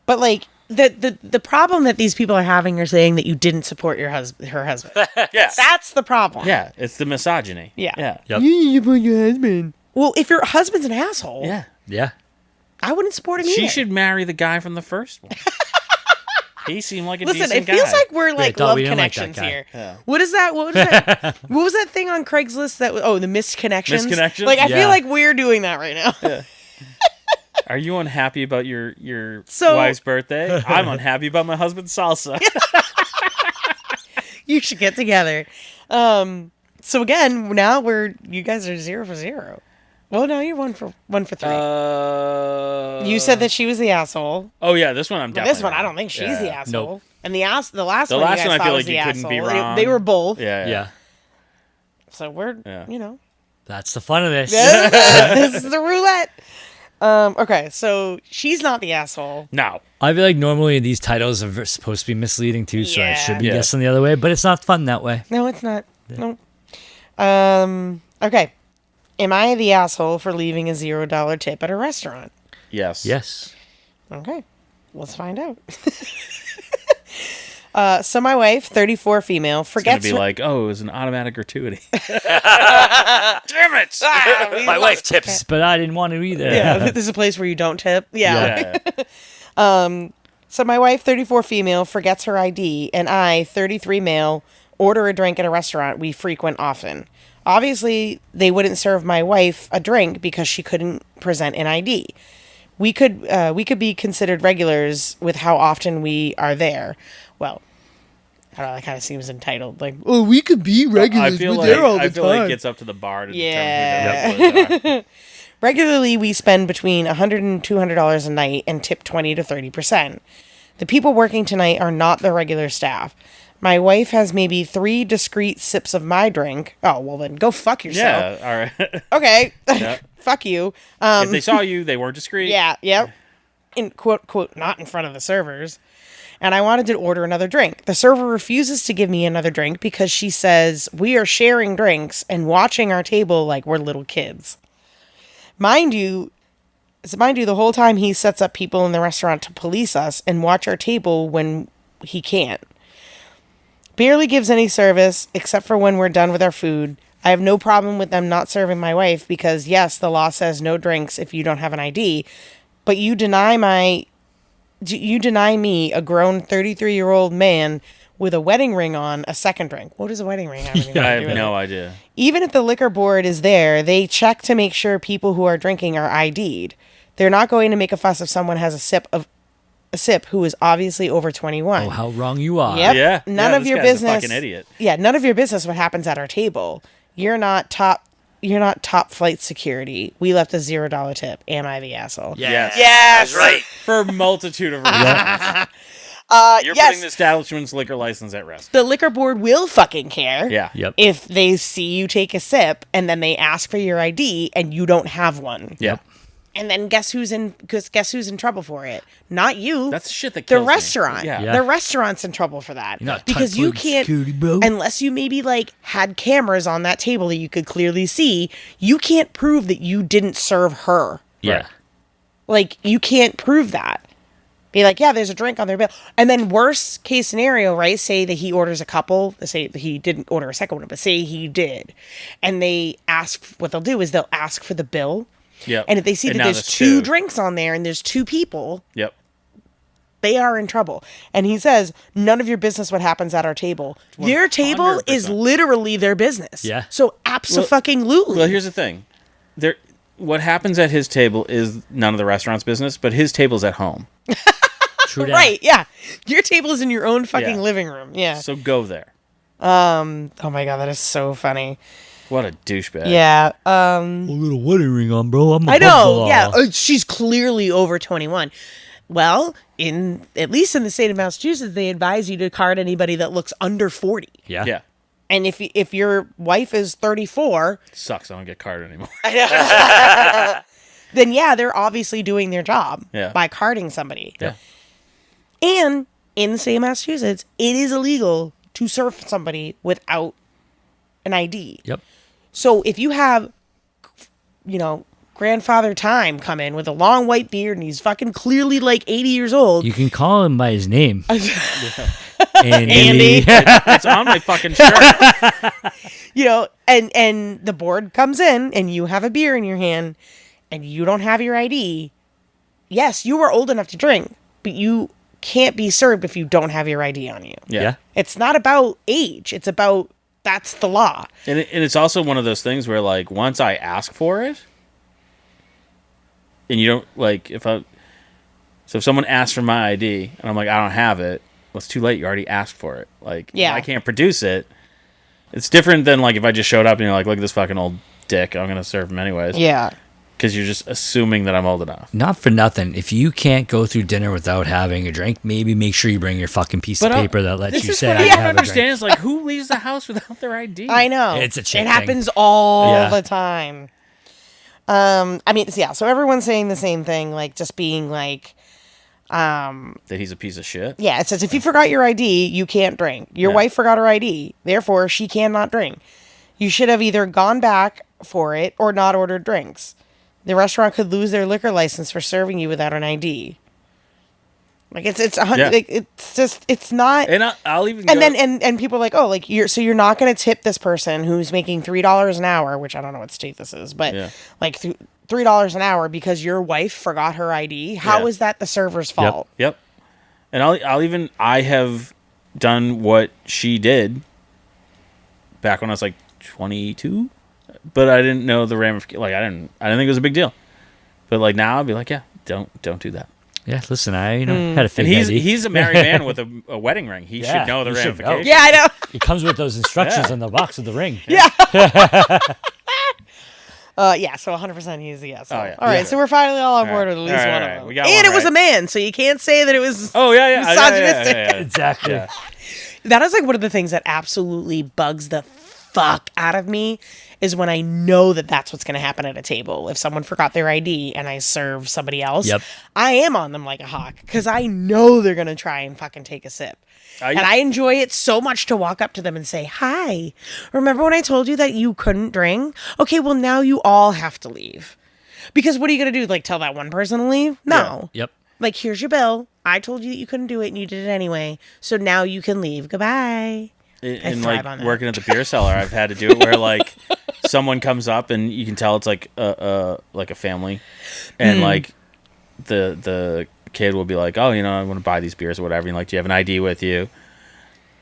But like the problem that these people are having are saying that you didn't support her husband.
Yeah,
That's the problem.
yeah, it's the misogyny.
Yeah.
yeah,
Yep.
You support your husband. Well, if your husband's an asshole,
yeah.
Yeah.
I wouldn't support him
She
either.
should marry the guy from the first one. He seemed like a
Listen,
decent
it feels
guy.
like we're like
thought
love
we didn't like that
connections
guy.
here.
Yeah.
What is that? What was that? What was that thing on Craigslist that was, the missed connections?
Missed connections?
Like I
Yeah.
feel like we're doing that right now.
Are you unhappy about your
So-
wife's birthday? I'm unhappy about my husband's salsa.
You should get together. So again, now you guys are 0 for 0. Well, no, you're 1 for 3. You said that she was the asshole.
Oh yeah, this one I'm
But
definitely.
this one, I don't think she's the
Yeah.
asshole.
Nope.
And the last
The
one,
last
you
one,
guys
I
thought
feel
was
like you
the
couldn't be
asshole.
wrong.
They were both.
Yeah,
Yeah.
So we're,
Yeah.
That's the fun of this.
this is the roulette. Okay, so she's not the asshole.
No.
I feel like normally these titles are supposed to be misleading too, so I
Yeah.
should be
Yeah.
guessing the other way, but it's not fun that way.
No, it's not. No. Okay. Am I the asshole for leaving a $0 tip at a restaurant?
Yes.
Yes.
Okay. Let's find out. So my wife, 34 female,
It's gonna
forgets
be
her-
like, oh, it was an automatic gratuity. Damn it!
we
My
love-
wife tips, but I didn't want to either.
Yeah, this is a place where you don't tip. Yeah.
Yeah.
So my wife, 34 female, forgets her ID, and I, 33 male, order a drink at a restaurant we frequent often. Obviously, they wouldn't serve my wife a drink because she couldn't present an ID. We could be considered regulars with how often we are there. Well, I don't know, that kind of seems entitled. Like, oh, we could be regulars.
I feel
We're
like
there all the
I feel
time.
like it's up to the bar to
Yeah.
determine who the regulars are.
Regularly, we spend between $100 and $200 a night and tip 20 to 30%. The people working tonight are not the regular staff. My wife has maybe 3 discrete sips of my drink. Oh, well then go fuck yourself.
Yeah. All right.
Okay.
Yeah.
Fuck you.
If they saw you, they weren't discreet.
Yeah, yep. In quote, not in front of the servers. And I wanted to order another drink. The server refuses to give me another drink because she says we are sharing drinks and watching our table like we're little kids. Mind you, the whole time he sets up people in the restaurant to police us and watch our table when he can't. Barely gives any service except for when we're done with our food. I have no problem with them not serving my wife because, yes, the law says no drinks if you don't have an ID, but you deny me, a grown 33-year-old man with a wedding ring on, a second drink. What does a wedding ring have anything
I
to do
have
with
no
it?
idea.
Even if the liquor board is there, they check to make sure people who are drinking are ID'd. They're not going to make a fuss if someone has a sip of a sip who is obviously over 21.
Oh, how wrong you are.
Yep.
Yeah.
None
Yeah,
of
this
your
guy's a
business.
fucking idiot.
Yeah, none of your business what happens at our table. You're not top flight security. We left a $0 tip. Am I the asshole?
Yes.
Yes.
That's right.
For a multitude of reasons. You're
yes.
putting the establishment's liquor license at risk.
The liquor board will fucking care.
Yeah.
Yep.
If they see you take a sip and then they ask for your ID and you don't have one.
Yeah.
And then guess who's in trouble for it? Not you.
That's the shit that
the
kills me.
restaurant.
Yeah.
Yeah.
The restaurant's in trouble for that.
You're not
because you
tight-footed
can't
security, bro.
unless you maybe like had cameras on that table that you could clearly see, you can't prove that you didn't serve her.
Yeah.
Like you can't prove that. Be like, yeah, there's a drink on their bill. And then worst case scenario, right? Say that he orders a couple. Say that he didn't order a second one, but say he did. And they ask, what they'll do is they'll ask for the bill.
Yep.
And if they see that
now
there's
there's
two drinks on there and there's two people,
Yep.
they are in trouble. And he says, none of your business what happens at our table. Their table is
100%.
literally their business.
Yeah.
So abso-fucking-lutely.
Well, here's the thing. What happens at his table is none of the restaurant's business, but his table's at home.
True that.
Right, yeah. Your table is in your own fucking
Yeah.
living room. Yeah.
So go there.
Oh my God, that is so funny.
What a douchebag.
Yeah.
A little wedding ring on, bro. I'm
I
above the
know.
law.
Yeah. She's clearly over 21. Well, at least in the state of Massachusetts, they advise you to card anybody that looks under 40.
Yeah.
Yeah.
And if your wife is 34,
Sucks. I don't get carded anymore.
then yeah, they're obviously doing their job
Yeah.
by carding somebody.
Yeah.
And in the state of Massachusetts, it is illegal to serve somebody without an ID.
Yep.
So if you have, grandfather time come in with a long white beard and he's fucking clearly like 80 years old.
You can call him by his name.
Andy.
It's on my fucking shirt.
And the board comes in and you have a beer in your hand and you don't have your ID. Yes, you are old enough to drink, but you can't be served if you don't have your ID on you.
Yeah.
It's not about age. It's about that's the law.
And it's also one of those things where, like, once I ask for it, and you don't, like, if someone asks for my ID, and I'm like, I don't have it, well, it's too late. You already asked for it. Like, if
Yeah.
I can't produce it. It's different than, like, if I just showed up and you're like, look at this fucking old dick. I'm going to serve him anyways.
Yeah.
Because you're just assuming that I'm old enough.
Not for nothing. If you can't go through dinner without having a drink, maybe make sure you bring your fucking piece of paper that lets
this
you
is
say
what
I
I
have
don't
a
understand.
drink.
Is like, who leaves the house without their ID?
I know.
It's a chick
It
thing.
happens all
Yeah.
the time. So everyone's saying the same thing, like just being like,
That he's a piece of shit.
yeah, it says if you forgot your ID, you can't drink. Your
Yeah.
wife forgot her ID, therefore she cannot drink. You should have either gone back for it or not ordered drinks. The restaurant could lose their liquor license for serving you without an ID. Like it's
Yeah.
like it's just it's not.
And I'll even
And
go,
then and people are like, oh, like you're not going to tip this person who's making $3 an hour, which I don't know what state this is, but
Yeah.
like $3 an hour because your wife forgot her ID. How
Yeah.
is that the server's fault?
Yep. And I have done what she did back when I was like 22, but I didn't know the ramifications. Like I didn't think it was a big deal. But like now I'd be like, yeah, don't do that.
Yeah, listen, I had a fake
And
ID.
he's a married man with a wedding ring. He
Yeah,
should know the
he should know.
ramifications.
Yeah, I know.
It comes with those instructions
Yeah.
on the box of the ring.
Yeah. So 100% he's the yes.
Oh, yeah.
All right,
Yeah.
so we're finally all on board
right.
with at least
All right,
one
all
of
right.
them.
We got
And
one
it was
right.
a man, so you can't say that it was
Oh yeah.
misogynistic.
Exactly.
Yeah.
That is like one of the things that absolutely bugs the fuck out of me is when I know that that's what's going to happen at a table. If someone forgot their ID and I serve somebody else,
Yep.
I am on them like a hawk because I know they're going to try and fucking take a sip. And I enjoy it so much to walk up to them and say, hi, remember when I told you that you couldn't drink? Okay, well, now you all have to leave. Because what are you going to do? Like tell that one person to leave? No.
Yep.
Like, here's your bill. I told you that you couldn't do it and you did it anyway. So now you can leave. Goodbye.
And
thrive
like
on that.
working at the beer cellar, I've had to do it where like someone comes up and you can tell it's like a family, and like the kid will be like, oh, I want to buy these beers or whatever. And like, do you have an ID with you?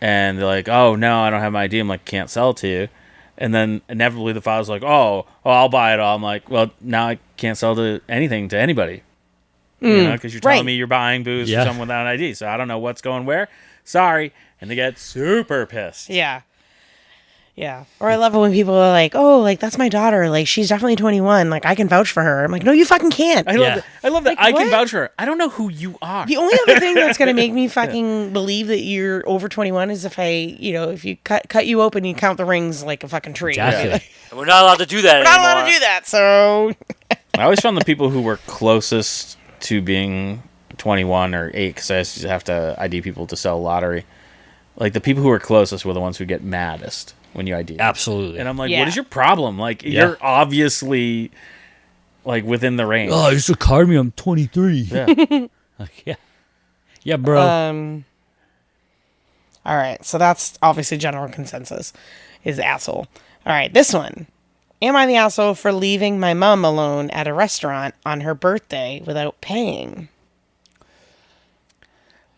And they're like, oh no, I don't have my ID. I'm like, can't sell it to you. And then inevitably the father's like, oh, I'll buy it all. I'm like, well, now I can't sell anything to anybody. You know, because you're telling
right.
me you're buying booze
Yeah.
for someone without an ID. So I don't know what's going where. Sorry. And they get super pissed.
Yeah. Yeah. Or I love it when people are like, oh, like, that's my daughter. Like, she's definitely 21. Like, I can vouch for her. I'm like, no, you fucking can't.
I
Yeah.
love that. I love that.
Like,
I can
what?
vouch for her. I don't know who you are.
The only other thing that's going to make me fucking believe that you're over 21 is if if you cut you open, you count the rings like a fucking tree.
Exactly. And we're not allowed to do that
We're not
anymore.
allowed to do that, so...
I always found the people who were closest to being 21 or 8, because I used to have to ID people to sell lottery. Like, the people who were closest were the ones who get maddest when you ID.
Absolutely.
And I'm like,
Yeah.
what is your problem? Like, you're obviously, like, within the range.
Oh, you still card me. I'm 23.
Yeah.
Like, yeah. Yeah, bro.
All right, so that's obviously general consensus is asshole. All right, this one. Am I the asshole for leaving my mom alone at a restaurant on her birthday without paying?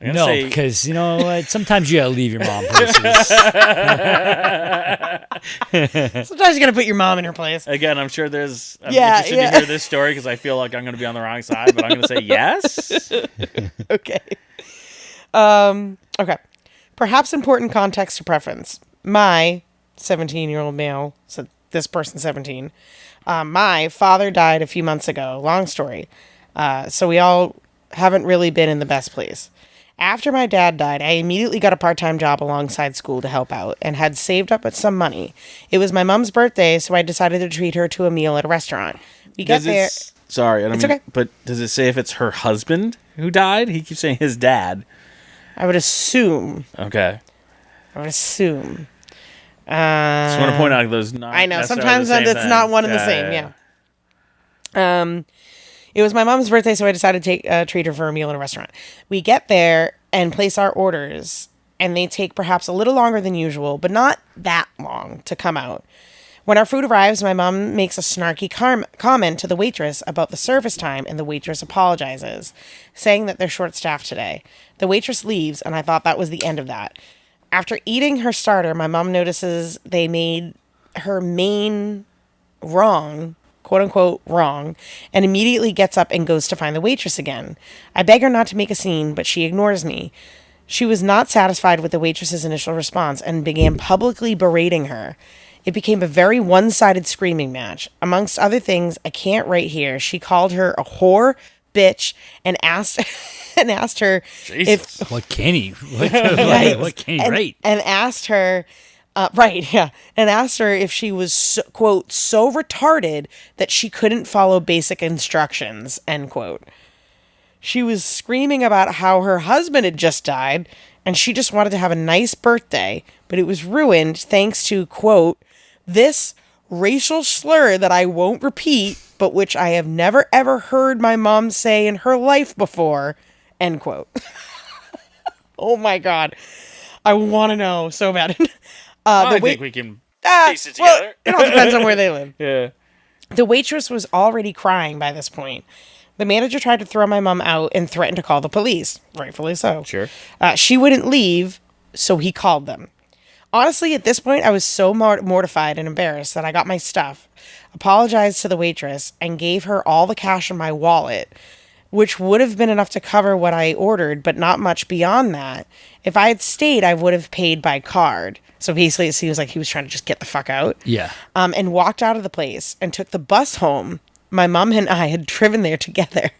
I'm gonna
No,
say-
because you know what? Sometimes you gotta leave your mom places.
Sometimes you gotta put your mom in her place.
Again, I'm sure there's. I'm
Yeah,
interested
yeah.
to hear this story because I feel like I'm going to be on the wrong side, but I'm going to say yes.
Okay. Okay. Perhaps important context to preference. My 17-year-old male, so this person's 17, my father died a few months ago. Long story. So we all haven't really been in the best place. After my dad died, I immediately got a part-time job alongside school to help out and had saved up some money. It was my mom's birthday, so I decided to treat her to a meal at a restaurant. We got there.
Sorry, I don't
It's
mean.
okay.
But does it say if it's her husband who died? He keeps saying his dad.
I would assume.
Okay.
I would assume.
Just want to point out those. Not
I know.
necessarily
Sometimes
the same
it's
thing.
not one and the same. Yeah. It was my mom's birthday, so I decided to treat her for a meal in a restaurant. We get there and place our orders, and they take perhaps a little longer than usual, but not that long to come out. When our food arrives, my mom makes a snarky comment to the waitress about the service time, and the waitress apologizes, saying that they're short-staffed today. The waitress leaves, and I thought that was the end of that. After eating her starter, my mom notices they made her main wrong, quote-unquote wrong, and immediately gets up and goes to find the waitress again. I beg her not to make a scene, but she ignores me. She was not satisfied with the waitress's initial response and began publicly berating her. It became a very one-sided screaming match. Amongst other things, I can't write here. She called her a whore, bitch, and asked her
Jesus.
if
What can he?
Right.
What can he
and,
rate?
and asked her and asked her if she was quote so retarded that she couldn't follow basic instructions, end quote. She was screaming about how her husband had just died and she just wanted to have a nice birthday, but it was ruined thanks to quote this racial slur that I won't repeat, but which I have never ever heard my mom say in her life before, end quote. Oh my God. I want to know so bad.
I think we can piece it
well,
together.
it all depends on where they live.
Yeah.
The waitress was already crying by this point. The manager tried to throw my mom out and threatened to call the police. Rightfully so.
Sure.
She wouldn't leave, so he called them. Honestly, at this point, I was so mortified and embarrassed that I got my stuff, apologized to the waitress, and gave her all the cash in my wallet, which would have been enough to cover what I ordered, but not much beyond that. If I had stayed, I would have paid by card. So basically, it seems like he was trying to just get the fuck out.
Yeah.
And walked out of the place and took the bus home. My mom and I had driven there together.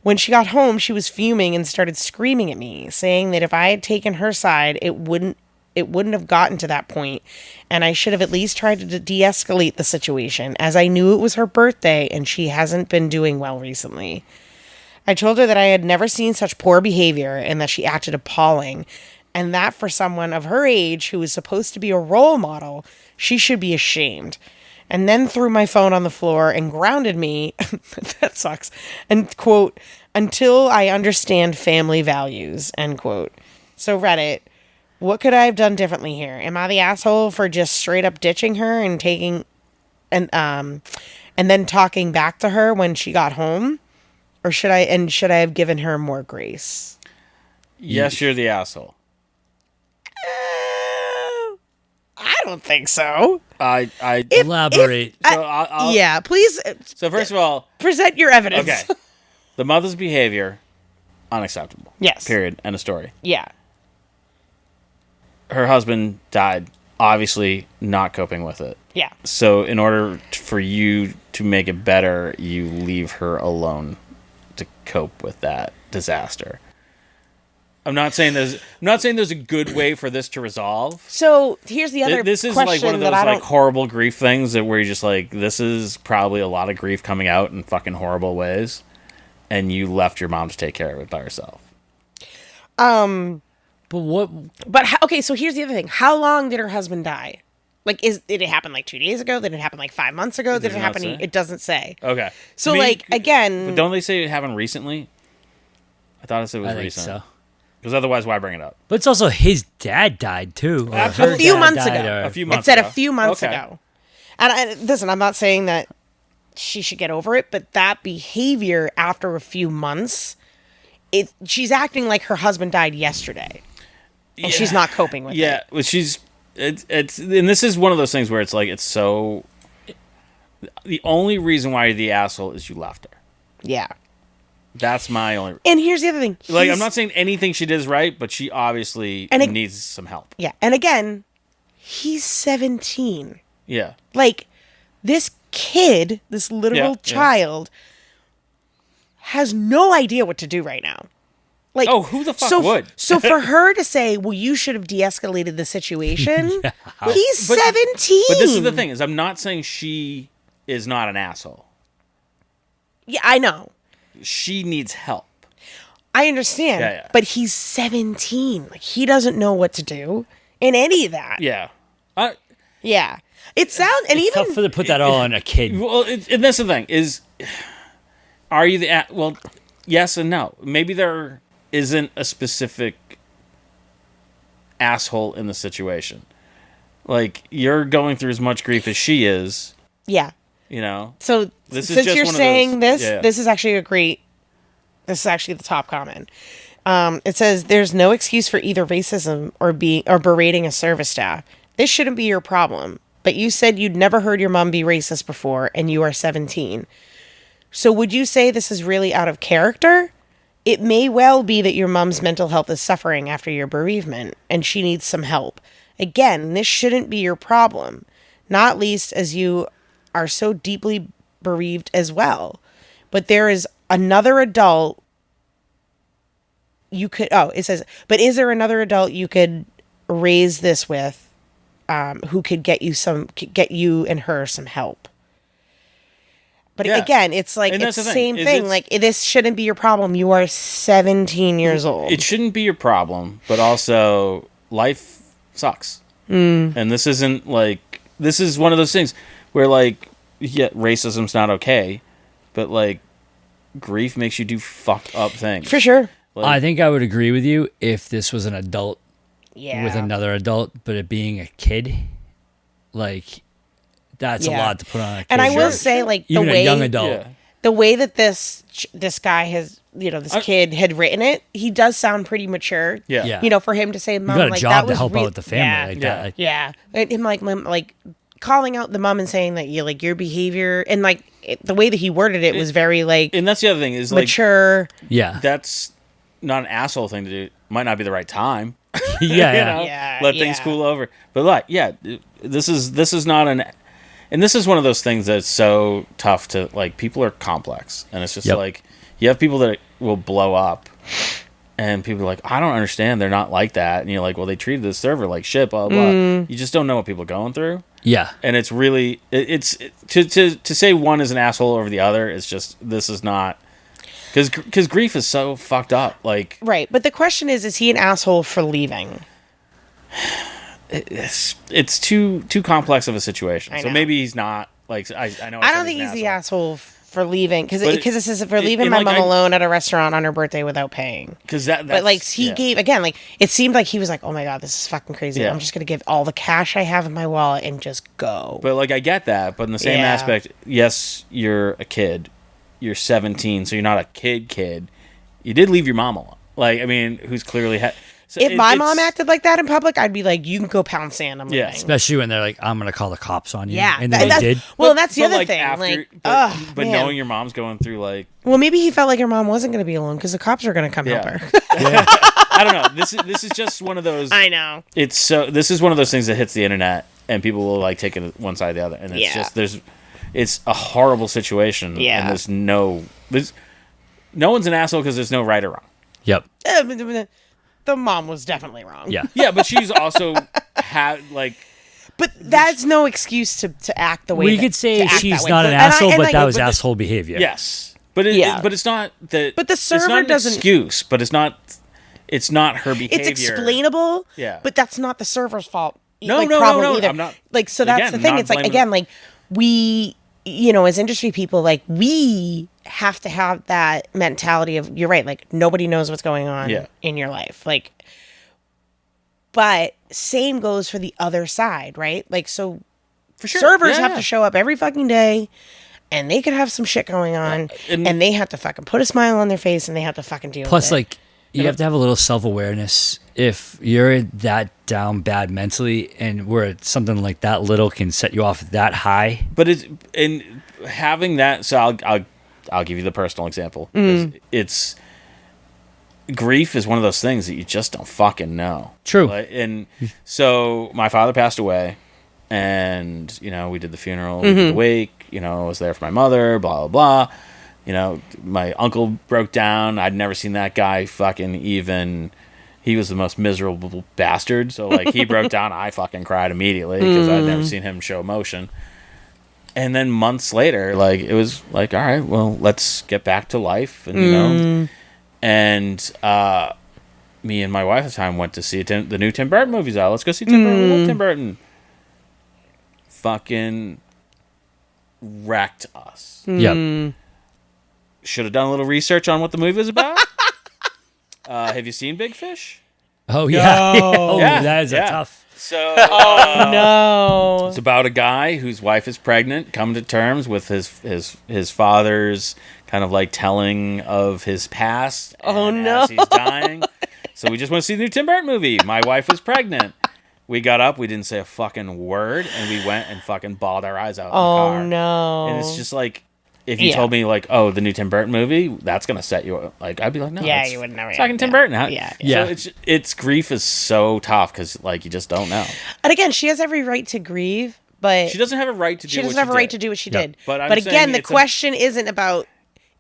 When she got home, she was fuming and started screaming at me, saying that if I had taken her side, it wouldn't have gotten to that point, and I should have at least tried to de-escalate the situation, as I knew it was her birthday and she hasn't been doing well recently. I told her that I had never seen such poor behavior and that she acted appalling, and that for someone of her age who is supposed to be a role model, she should be ashamed. And then threw my phone on the floor and grounded me, that sucks, and quote, until I understand family values, end quote. So Reddit, what could I have done differently here? Am I the asshole for just straight up ditching her and taking, and then talking back to her when she got home? Or should I have given her more grace?
Yes, you're the asshole.
I don't think so.
I
Elaborate.
so I'll,
Yeah, please
so first of all,
present your evidence.
okay. The mother's behavior, unacceptable.
Yes.
Period. End of story.
Yeah.
Her husband died, obviously not coping with it.
Yeah.
So in order for you to make it better, you leave her alone to cope with that disaster. I'm not saying there's a good way for this to resolve.
So here's the other
This is
question
like one of those
that I don't...
like horrible grief things that where you're just like, this is probably a lot of grief coming out in fucking horrible ways, and you left your mom to take care of it by herself.
But what?
But okay, so here's the other thing. How long did her husband die? Like, did it happen like 2 days ago? Did it happen like 5 months ago? Did it happen? It doesn't say.
Okay.
So like again,
but don't they say it happened recently? I thought it was
I think
recent.
so.
Because otherwise, why bring it up?
But it's also his dad died too.
a few months ago.
A few months
It said
ago.
a few months
Okay.
ago. And listen, I'm not saying that she should get over it, but that behavior after a few months, she's acting like her husband died yesterday, and she's not coping with it.
Yeah, well, it's and this is one of those things where it's like it's so. The only reason why you're the asshole is you left her.
Yeah.
That's my only.
And here's the other thing.
Like, I'm not saying anything she did is right, but she obviously needs some help.
Yeah, and again, he's 17.
Yeah.
Like, this kid, this literal child, has no idea what to do right now. Like,
Oh, who the fuck would?
So for her to say, well, you should have de-escalated the situation, he's 17.
But this is the thing, is I'm not saying she is not an asshole.
Yeah, I know.
She needs help.
I understand.
Yeah.
But he's 17. Like, he doesn't know what to do in any of that.
Yeah.
Yeah. It sounds, and
It's
even
tough to put that all on a kid.
Well, and that's the thing, is, are you well, yes and no. Maybe there isn't a specific asshole in the situation. Like, you're going through as much grief as she is.
yeah.
You know?
So
This is
since
just
you're
one of
saying
those-
this,
yeah.
this is actually this is actually the top comment. It says there's no excuse for either racism or berating a service staff. This shouldn't be your problem. But you said you'd never heard your mom be racist before, and you are 17. So would you say this is really out of character? It may well be that your mom's mental health is suffering after your bereavement, and she needs some help. Again, this shouldn't be your problem, not least as you are so deeply bereaved as well. But there is another adult you could, it says, but is there another adult you could raise this with, who could get you and her some help? But again, it's like,
And
it's
that's
the
the thing,
same
is
thing.
it's-
Like, this shouldn't be your problem. You are 17 years old.
It shouldn't be your problem, but also life sucks. And this isn't like, this is one of those things where, like, yeah, racism's not okay, but, like, grief makes you do fucked up things.
For sure.
Like,
I think I would agree with you if this was an adult
Yeah.
with another adult, but it being a kid, like, that's a
Yeah.
lot to put on a kid.
And I will
Sure,
say, like,
even
the way
a young adult.
yeah.
the way that this guy has, this kid had written it, he does sound pretty mature.
Yeah.
Yeah.
For him to say, "Mom,
You got a
like
job
that
to
was
help
real-"
out the family
Yeah,
like
Yeah.
that. Like,
yeah. And him like calling out the mom and saying that your behavior and like the way that he worded it was very like
And that's the other thing is, like,
mature.
yeah.
that's not an asshole thing to do. Might not be the right time.
yeah,
You
yeah.
know?
Yeah,
Let things
yeah.
cool over. But, like, yeah, this is not an... And this is one of those things that's so tough to, like, people are complex. And it's just
Yep.
like, you have people that will blow up, and people are like, I don't understand. They're not like that. And you're like, well, they treated the server like shit, blah, blah. You just don't know what people are going through.
Yeah.
And it's really... To say one is an asshole over the other is just... This is not... Because grief is so fucked up. Like,
Right. But the question is he an asshole for leaving?
it's too complex of a situation.
I
So
know.
maybe he's not. Like, I know.
I don't think he's the asshole for leaving because
But
it says for leaving my
like,
mom
I-
alone at a restaurant on her birthday without paying.
Because
But like he gave again, like it seemed like he was like, "Oh my god, this is fucking crazy!
Yeah.
I'm just gonna give all the cash I have in my wallet and just go."
But like, I get that. But in the same
Yeah.
aspect, yes, you're a kid. You're 17, so you're not a kid. You did leave your mom alone. Like, I mean, who's clearly So
If my mom
it's-
acted like that in public, I'd be like, you can go pound sand. I'm
Yeah.
leaving.
Especially when they're like, I'm gonna call the cops on you.
Yeah.
And then they
that's-
did.
Well, that's the
but,
other
like,
thing.
after-
like,
but
man.
knowing your mom's going through like,
Well, maybe he felt like your mom wasn't going to be alone because the cops were going to come help
Yeah.
her.
I don't know. This is just one of those.
I know.
This is one of those things that hits the internet and people will like take it one side or the other, and it's
Yeah.
just it's a horrible situation.
Yeah.
And there's no one's an asshole because there's no right or wrong.
Yep.
The mom was definitely wrong.
Yeah.
Yeah, but she's also had like.
But that's no excuse to act the way
We
that-
could say
to act
she's
that way.
not an
And I-
asshole,
and
but
I-
that was
but the-
asshole behavior.
Yes, but
Yeah.
but it's not that.
But the
it's
server
not an
doesn't-
excuse, but it's not her behavior.
It's explainable.
Yeah.
But that's not the server's fault.
No,
like,
no,
problem
no, no.
either.
I'm not.
Like, so that's
Again,
the thing.
not
It's like,
blaming-
again, like we, as industry people, like we have to have that mentality of, you're right. Like nobody knows what's going on
Yeah.
in your life. Like, but same goes for the other side, right? Like, so
For sure.
servers
Yeah,
have
yeah.
to show up every fucking day, and they could have some shit going on,
and-
and they have to fucking put a smile on their face, and they have to fucking deal
Plus,
with it.
like, you have to have a little self-awareness. If you're that down bad mentally, and where something like that little can set you off that high.
But it's in having that. So I'll give you the personal example. It's grief is one of those things that you just don't fucking know.
True.
Like, and so my father passed away, and we did the funeral, we did the wake. I was there for my mother. Blah blah blah. My uncle broke down. I'd never seen that guy fucking even. He was the most miserable bastard. So like he broke down. I fucking cried immediately because I'd never seen him show emotion. And then months later, like it was like, all right, well, let's get back to life, and and me and my wife at the time went to see the new Tim Burton movies out. Let's go see Tim Burton. We love Tim Burton. Fucking wrecked us.
Yep.
Should have done a little research on what the movie was about. Have you seen Big Fish?
Oh yeah. Oh,
Yeah,
that is
yeah.
a tough.
So
No.
it's about a guy whose wife is pregnant, coming to terms with his father's kind of like telling of his past.
Oh,
and
no.
As he's dying. So we just went to see the new Tim Burton movie. My wife was pregnant. We got up, we didn't say a fucking word, and we went and fucking bawled our eyes out in the car.
Oh no.
And it's just like, if you
Yeah.
told me like, oh, the new Tim Burton movie, that's gonna set you up. Like, I'd be like, no,
Yeah,
it's
you wouldn't know.
it's fucking Tim
yeah.
Burton. Huh?
Yeah.
Yeah.
So it's grief is so tough because like you just don't know.
And again, she has every right to grieve, but
She doesn't have a right to do.
she doesn't
what
have a right
did.
to do what she
Yeah.
did.
But I'm
again,
saying
the
it's a-
question isn't about,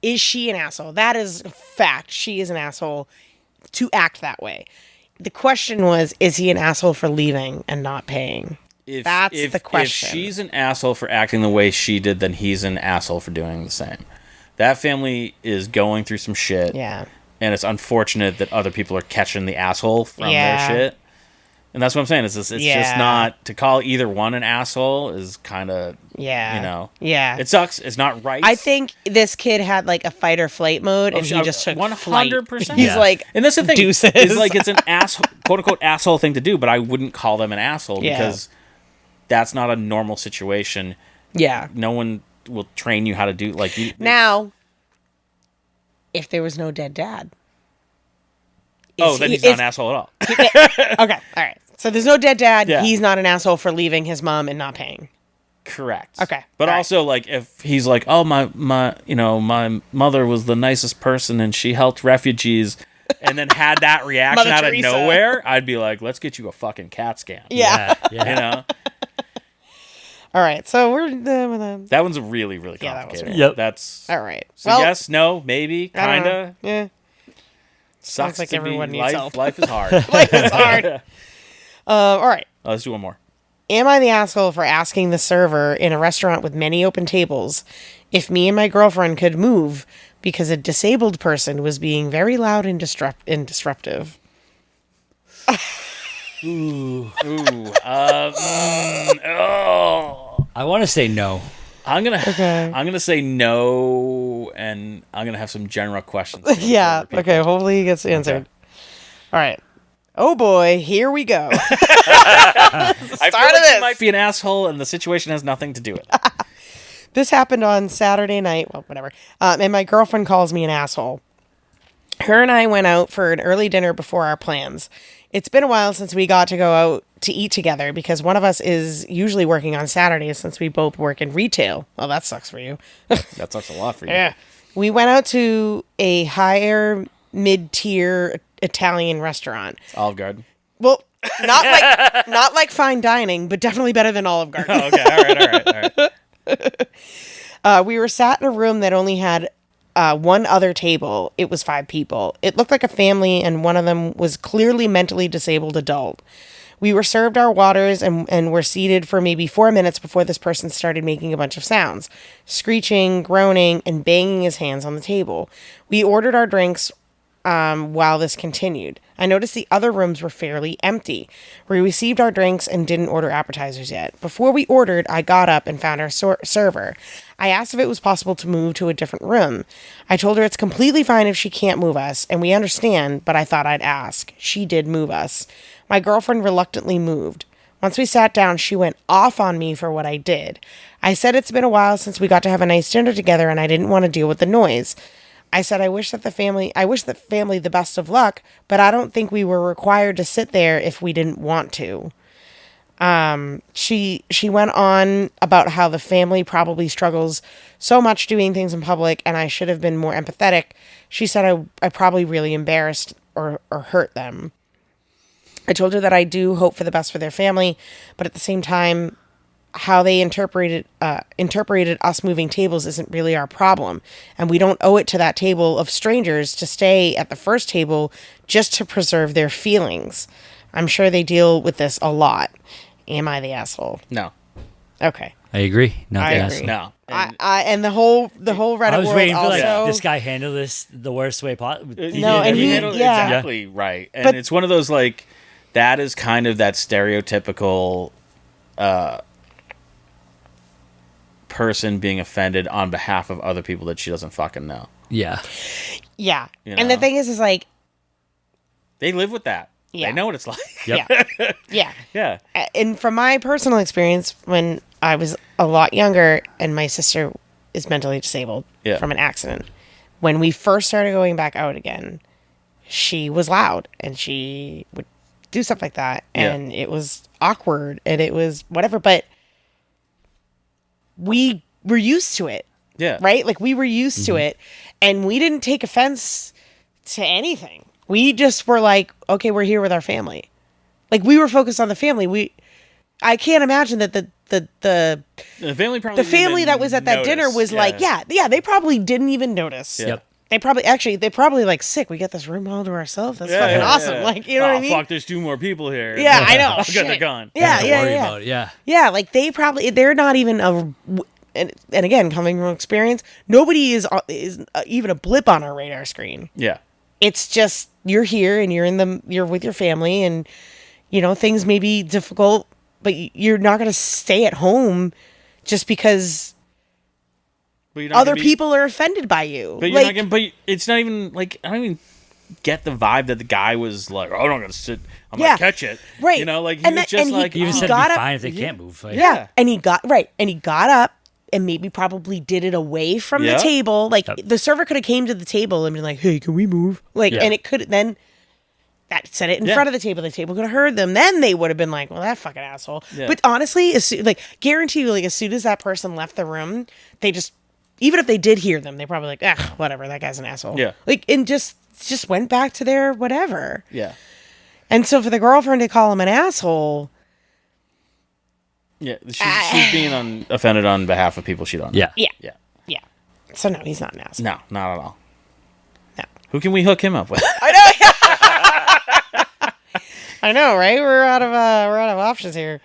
is she an asshole? That is a fact. She is an asshole to act that way. The question was, is he an asshole for leaving and not paying? That's the question.
If she's an asshole for acting the way she did, then he's an asshole for doing the same. That family is going through some shit.
Yeah.
And it's unfortunate that other people are catching the asshole from
Yeah.
their shit. And that's what I'm saying. It's just
Yeah.
not to call either one an asshole is kind of
Yeah. Yeah.
it sucks. It's not right.
I think this kid had like a fight or flight mode, and he
sure.
just took
100%.
flight. He's
Yeah.
like,
and that's the thing.
deuces.
It's like it's an asshole, quote unquote asshole thing to do, but I wouldn't call them an asshole
Yeah.
because that's not a normal situation.
yeah.
No one will train you how to do like you.
Now, if there was no dead dad.
Then he's not an asshole at all.
Okay, all right. So there's no dead dad.
Yeah.
He's not an asshole for leaving his mom and not paying.
Correct.
Okay.
But
All right.
also, like, if he's like, oh, my mother was the nicest person and she helped refugees, and then had that reaction
Mother
out
Teresa.
of nowhere, I'd be like, let's get you a fucking CAT scan.
Yeah.
Yeah.
You know,
All right. So we're
that one's really, really
Yeah, that was
complicated.
really- Yep.
That's
all right.
so. Yes, no, maybe,
I don't know.
kinda.
Yeah.
Sucks
like
to
everyone
be
needs
life.
help.
Life is hard.
Life is hard. All right.
Let's do one more.
Am I the asshole for asking the server in a restaurant with many open tables if me and my girlfriend could move because a disabled person was being very loud and disruptive?
Oh,
I want to say no.
I'm gonna
Okay.
say no, and I'm gonna have some general questions.
Yeah.
for people.
Okay. Hopefully he gets answered. All right. Oh boy, here we go.
I feel
Start
like
of this.
you might be an asshole, and the situation has nothing to do with it.
This happened on Saturday night. Well, whatever. And my girlfriend calls me an asshole. Her and I went out for an early dinner before our plans. It's been a while since we got to go out to eat together because one of us is usually working on Saturdays since we both work in retail. Well, that sucks for you.
That sucks a lot for you.
Yeah. We went out to a higher mid-tier Italian restaurant.
Olive Garden.
Well, not like fine dining, but definitely better than Olive Garden.
Oh, okay. All right.
We were sat in a room that only had one other table. It was 5 people. It looked like a family, and one of them was clearly mentally disabled adult. We were served our waters and were seated for maybe 4 minutes before this person started making a bunch of sounds, screeching, groaning, and banging his hands on the table. We ordered our drinks while this continued. I noticed the other rooms were fairly empty. We received our drinks and didn't order appetizers yet. Before we ordered, I got up and found our server. I asked if it was possible to move to a different room. I told her it's completely fine if she can't move us, and we understand, but I thought I'd ask. She did move us. My girlfriend reluctantly moved. Once we sat down, she went off on me for what I did. I said it's been a while since we got to have a nice dinner together and I didn't want to deal with the noise. I said I wish the family the best of luck, but I don't think we were required to sit there if we didn't want to. She went on about how the family probably struggles so much doing things in public and I should have been more empathetic. She said I probably really embarrassed or hurt them. I told her that I do hope for the best for their family, but at the same time, how they interpreted us moving tables isn't really our problem, and we don't owe it to that table of strangers to stay at the first table just to preserve their feelings. I'm sure they deal with this a lot. Am I the asshole?
No.
Okay.
I agree. Not
I
the
agree.
asshole.
No.
And the whole Reddit
I was
world
waiting for
also.
this guy handled this the worst way possible.
No, and he
handled it
yeah.
exactly right. And
But-
it's one of those that is kind of that stereotypical person being offended on behalf of other people that she doesn't fucking know.
Yeah.
Yeah.
You
And the
know?
thing is like,
They live with that.
Yeah.
They know what it's like.
Yep.
yeah. Yeah.
Yeah.
And from my personal experience, when I was a lot younger and my sister is mentally disabled
Yeah.
from an accident, when we first started going back out again, she was loud and she would do stuff like that. And it was awkward and it was whatever, but we were used to it.
Yeah.
Right? Like we were used to it and we didn't take offense to anything. We just were like, okay, we're here with our family. Like we were focused on the family. I can't imagine that the
family probably
the family that was at that dinner was like, yeah, they probably didn't even notice.
Yep.
They probably like, sick, we get this room all to ourselves. That's fucking awesome.
Yeah.
Like, you know what I mean?
Fuck, there's 2 more people here.
Yeah, I know.
I'll get the
Shit.
gun.
Yeah,
Don't
yeah,
worry
yeah.
about it. Yeah.
Yeah, like they're not even and again, coming from experience, nobody is even a blip on our radar screen.
Yeah.
It's just you're here and you're with your family and you know things may be difficult, but you're not going to stay at home just because
But you're not
other
gonna be-
people are offended by you.
But you're not gonna. But it's not even like I don't even get the vibe that the guy was like, "Oh, I'm not gonna sit. I'm
Yeah.
gonna catch it."
Right.
You know, like he
And
was
that-
just
and he-
like
He even
He
said it'd
got
be
up-
fine if they can't move. Like,
yeah, and he got up and maybe probably did it away from
Yeah.
the table. Like
Yep.
the server could have came to the table and been like, "Hey, can we move?" Like,
Yeah.
and it could then. That said it in
Yeah.
front of the table. The table could have heard them. Then they would have been like, "Well, that fucking asshole."
Yeah.
But honestly, guarantee you, like, as soon as that person left the room, they just, even if they did hear them, they probably like, "Ah, whatever, that guy's an asshole."
Yeah.
Like, and just went back to their whatever.
yeah,
And so for the girlfriend to call him an asshole,
yeah. She's being offended on behalf of people she don't know.
Yeah.
yeah,
yeah.
yeah. So no, he's not an asshole.
No, not at all.
No.
Who can we hook him up with?
I know, right? We're out of options here.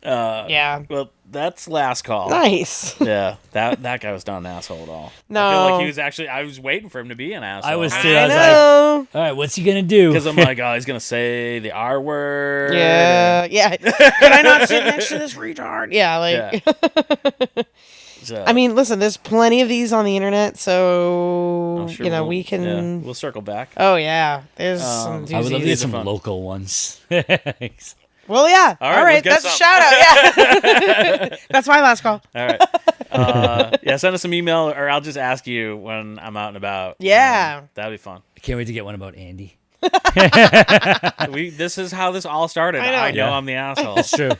Yeah.
Well, that's last call.
Nice.
Yeah, that guy was not an asshole at all.
No.
I feel like he was actually. I was waiting for him to be an asshole.
I was too.
I
I was like,
know.
all right, what's he gonna do?
because I'm like, oh, he's gonna say the R word.
Yeah. Yeah. Can I not sit next to this retard? Yeah. Like.
Yeah. So,
I mean, listen. There's plenty of these on the internet, so
I'm sure
we can.
yeah, we'll circle back.
Oh yeah, there's some
I would love to
doozies.
get some
fun.
local ones.
Well, yeah.
All
All
right,
right.
let's
That's
get
a shout out. Yeah. That's my last call.
All right. Yeah, send us some email, or I'll just ask you when I'm out and about.
Yeah.
That'd be fun.
I can't wait to get one about Andy.
This is how this all started.
I know.
I know
Yeah.
I'm the asshole.
That's true.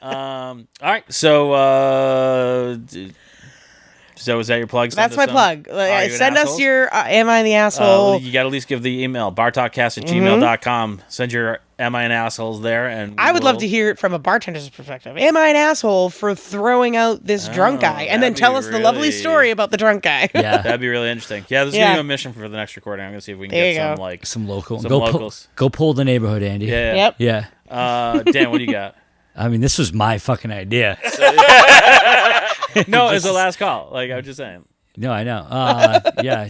All right, so is that your plug?
That's my plug.
Are you an
Send us
asshole?
your Am I the Asshole?
You got to at least give the email, bartalkcast@gmail.com. Send your Am I an Assholes there. And
I would love to hear it from a bartender's perspective. Am I an asshole for throwing out this drunk guy? And then
that'd
tell
be
us the lovely
really-
story about the drunk guy.
Yeah.
That'd be really interesting. Yeah, this is
Yeah.
going to be a mission for the next recording. I'm going to see if we can
There
get
you
some,
go.
like,
Some local.
Some
go
locals.
go pull the neighborhood, Andy.
yeah.
Yep.
Yeah.
Dan, what do you got?
I mean, this was my fucking idea.
No, it's the last call. Like, I was just saying.
No, I know. Yeah.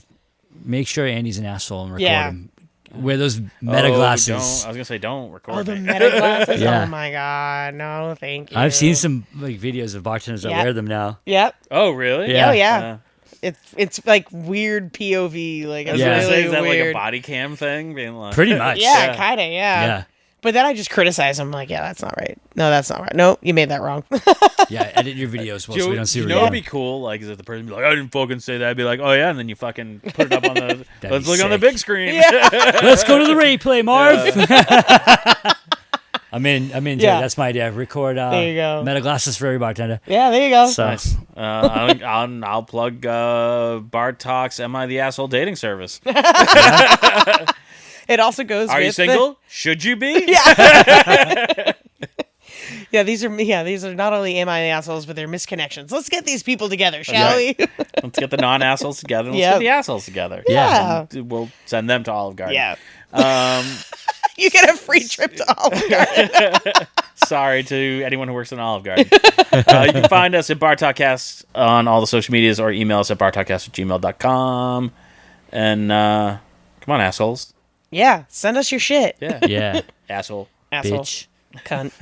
Make sure Andy's an asshole and record
Yeah.
him. Wear those meta glasses.
I was going to say, don't record
Oh, the
me.
meta glasses?
Yeah.
Oh my god. No, thank you.
I've seen some like videos of bartenders that
Yeah.
wear them now.
Yep.
Oh, really?
Yeah.
Oh yeah. It's like weird POV. Like
I was
it's
going
Yeah.
to
really
say, is that
weird.
like a body cam thing? Being like,
Pretty much.
Yeah,
Yeah.
kind of. Yeah.
Yeah.
But then I just criticize him. Like, yeah, that's not right. No, that's not right. No, you made that wrong.
Yeah. Edit your videos well so we don't see
you
what
know
you're
what'd be cool? Like, is if the person be like, I didn't fucking say that. I'd be like, oh yeah, and then you fucking put it up on the. Let's
be
look on the
sick.
big screen.
Let's go to the replay, Marv. I'm in, Jay.
Yeah.
That's my idea. Record
There you go.
meta glasses for every bartender.
Yeah, there you go.
So
Nice. I'll plug Bart Talks. Am I the Asshole dating service?
It also goes.
Are you
with
single? Should you be?
Yeah, these are not only am I the assholes, but they're misconnections. Let's get these people together, shall
Right.
we?
Let's get the non-assholes together. And let's
Yep.
get the assholes together.
Yeah.
And we'll send them to Olive Garden.
Yeah.
Um,
You get a free trip to Olive Garden.
sorry to anyone who works in Olive Garden. You can find us at Bartalkcast on all the social medias or email us at bartalkcast@gmail.com. And come on, assholes.
Yeah, send us your shit.
Yeah.
yeah,
Asshole.
Asshole.
bitch.
Cunt.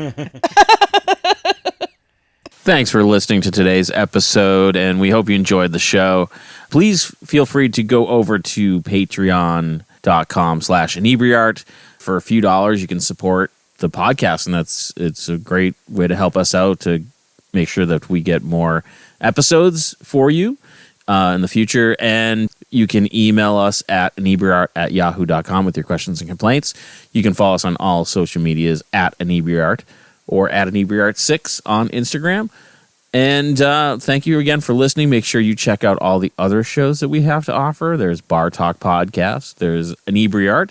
Thanks for listening to today's episode, and we hope you enjoyed the show. Please feel free to go over to patreon.com/inebriart. For a few dollars, you can support the podcast, and it's a great way to help us out to make sure that we get more episodes for you in the future. And you can email us at inebriart@yahoo.com with your questions and complaints. You can follow us on all social medias at inebriart or at inebriart6 on Instagram. And thank you again for listening. Make sure you check out all the other shows that we have to offer. There's Bar Talk Podcast. There's Inebriart.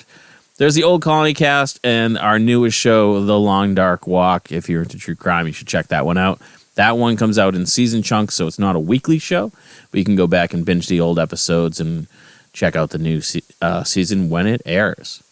There's the Old Colony Cast and our newest show, The Long Dark Walk. If you're into true crime, you should check that one out. That one comes out in season chunks, so it's not a weekly show, but you can go back and binge the old episodes and check out the new season when it airs.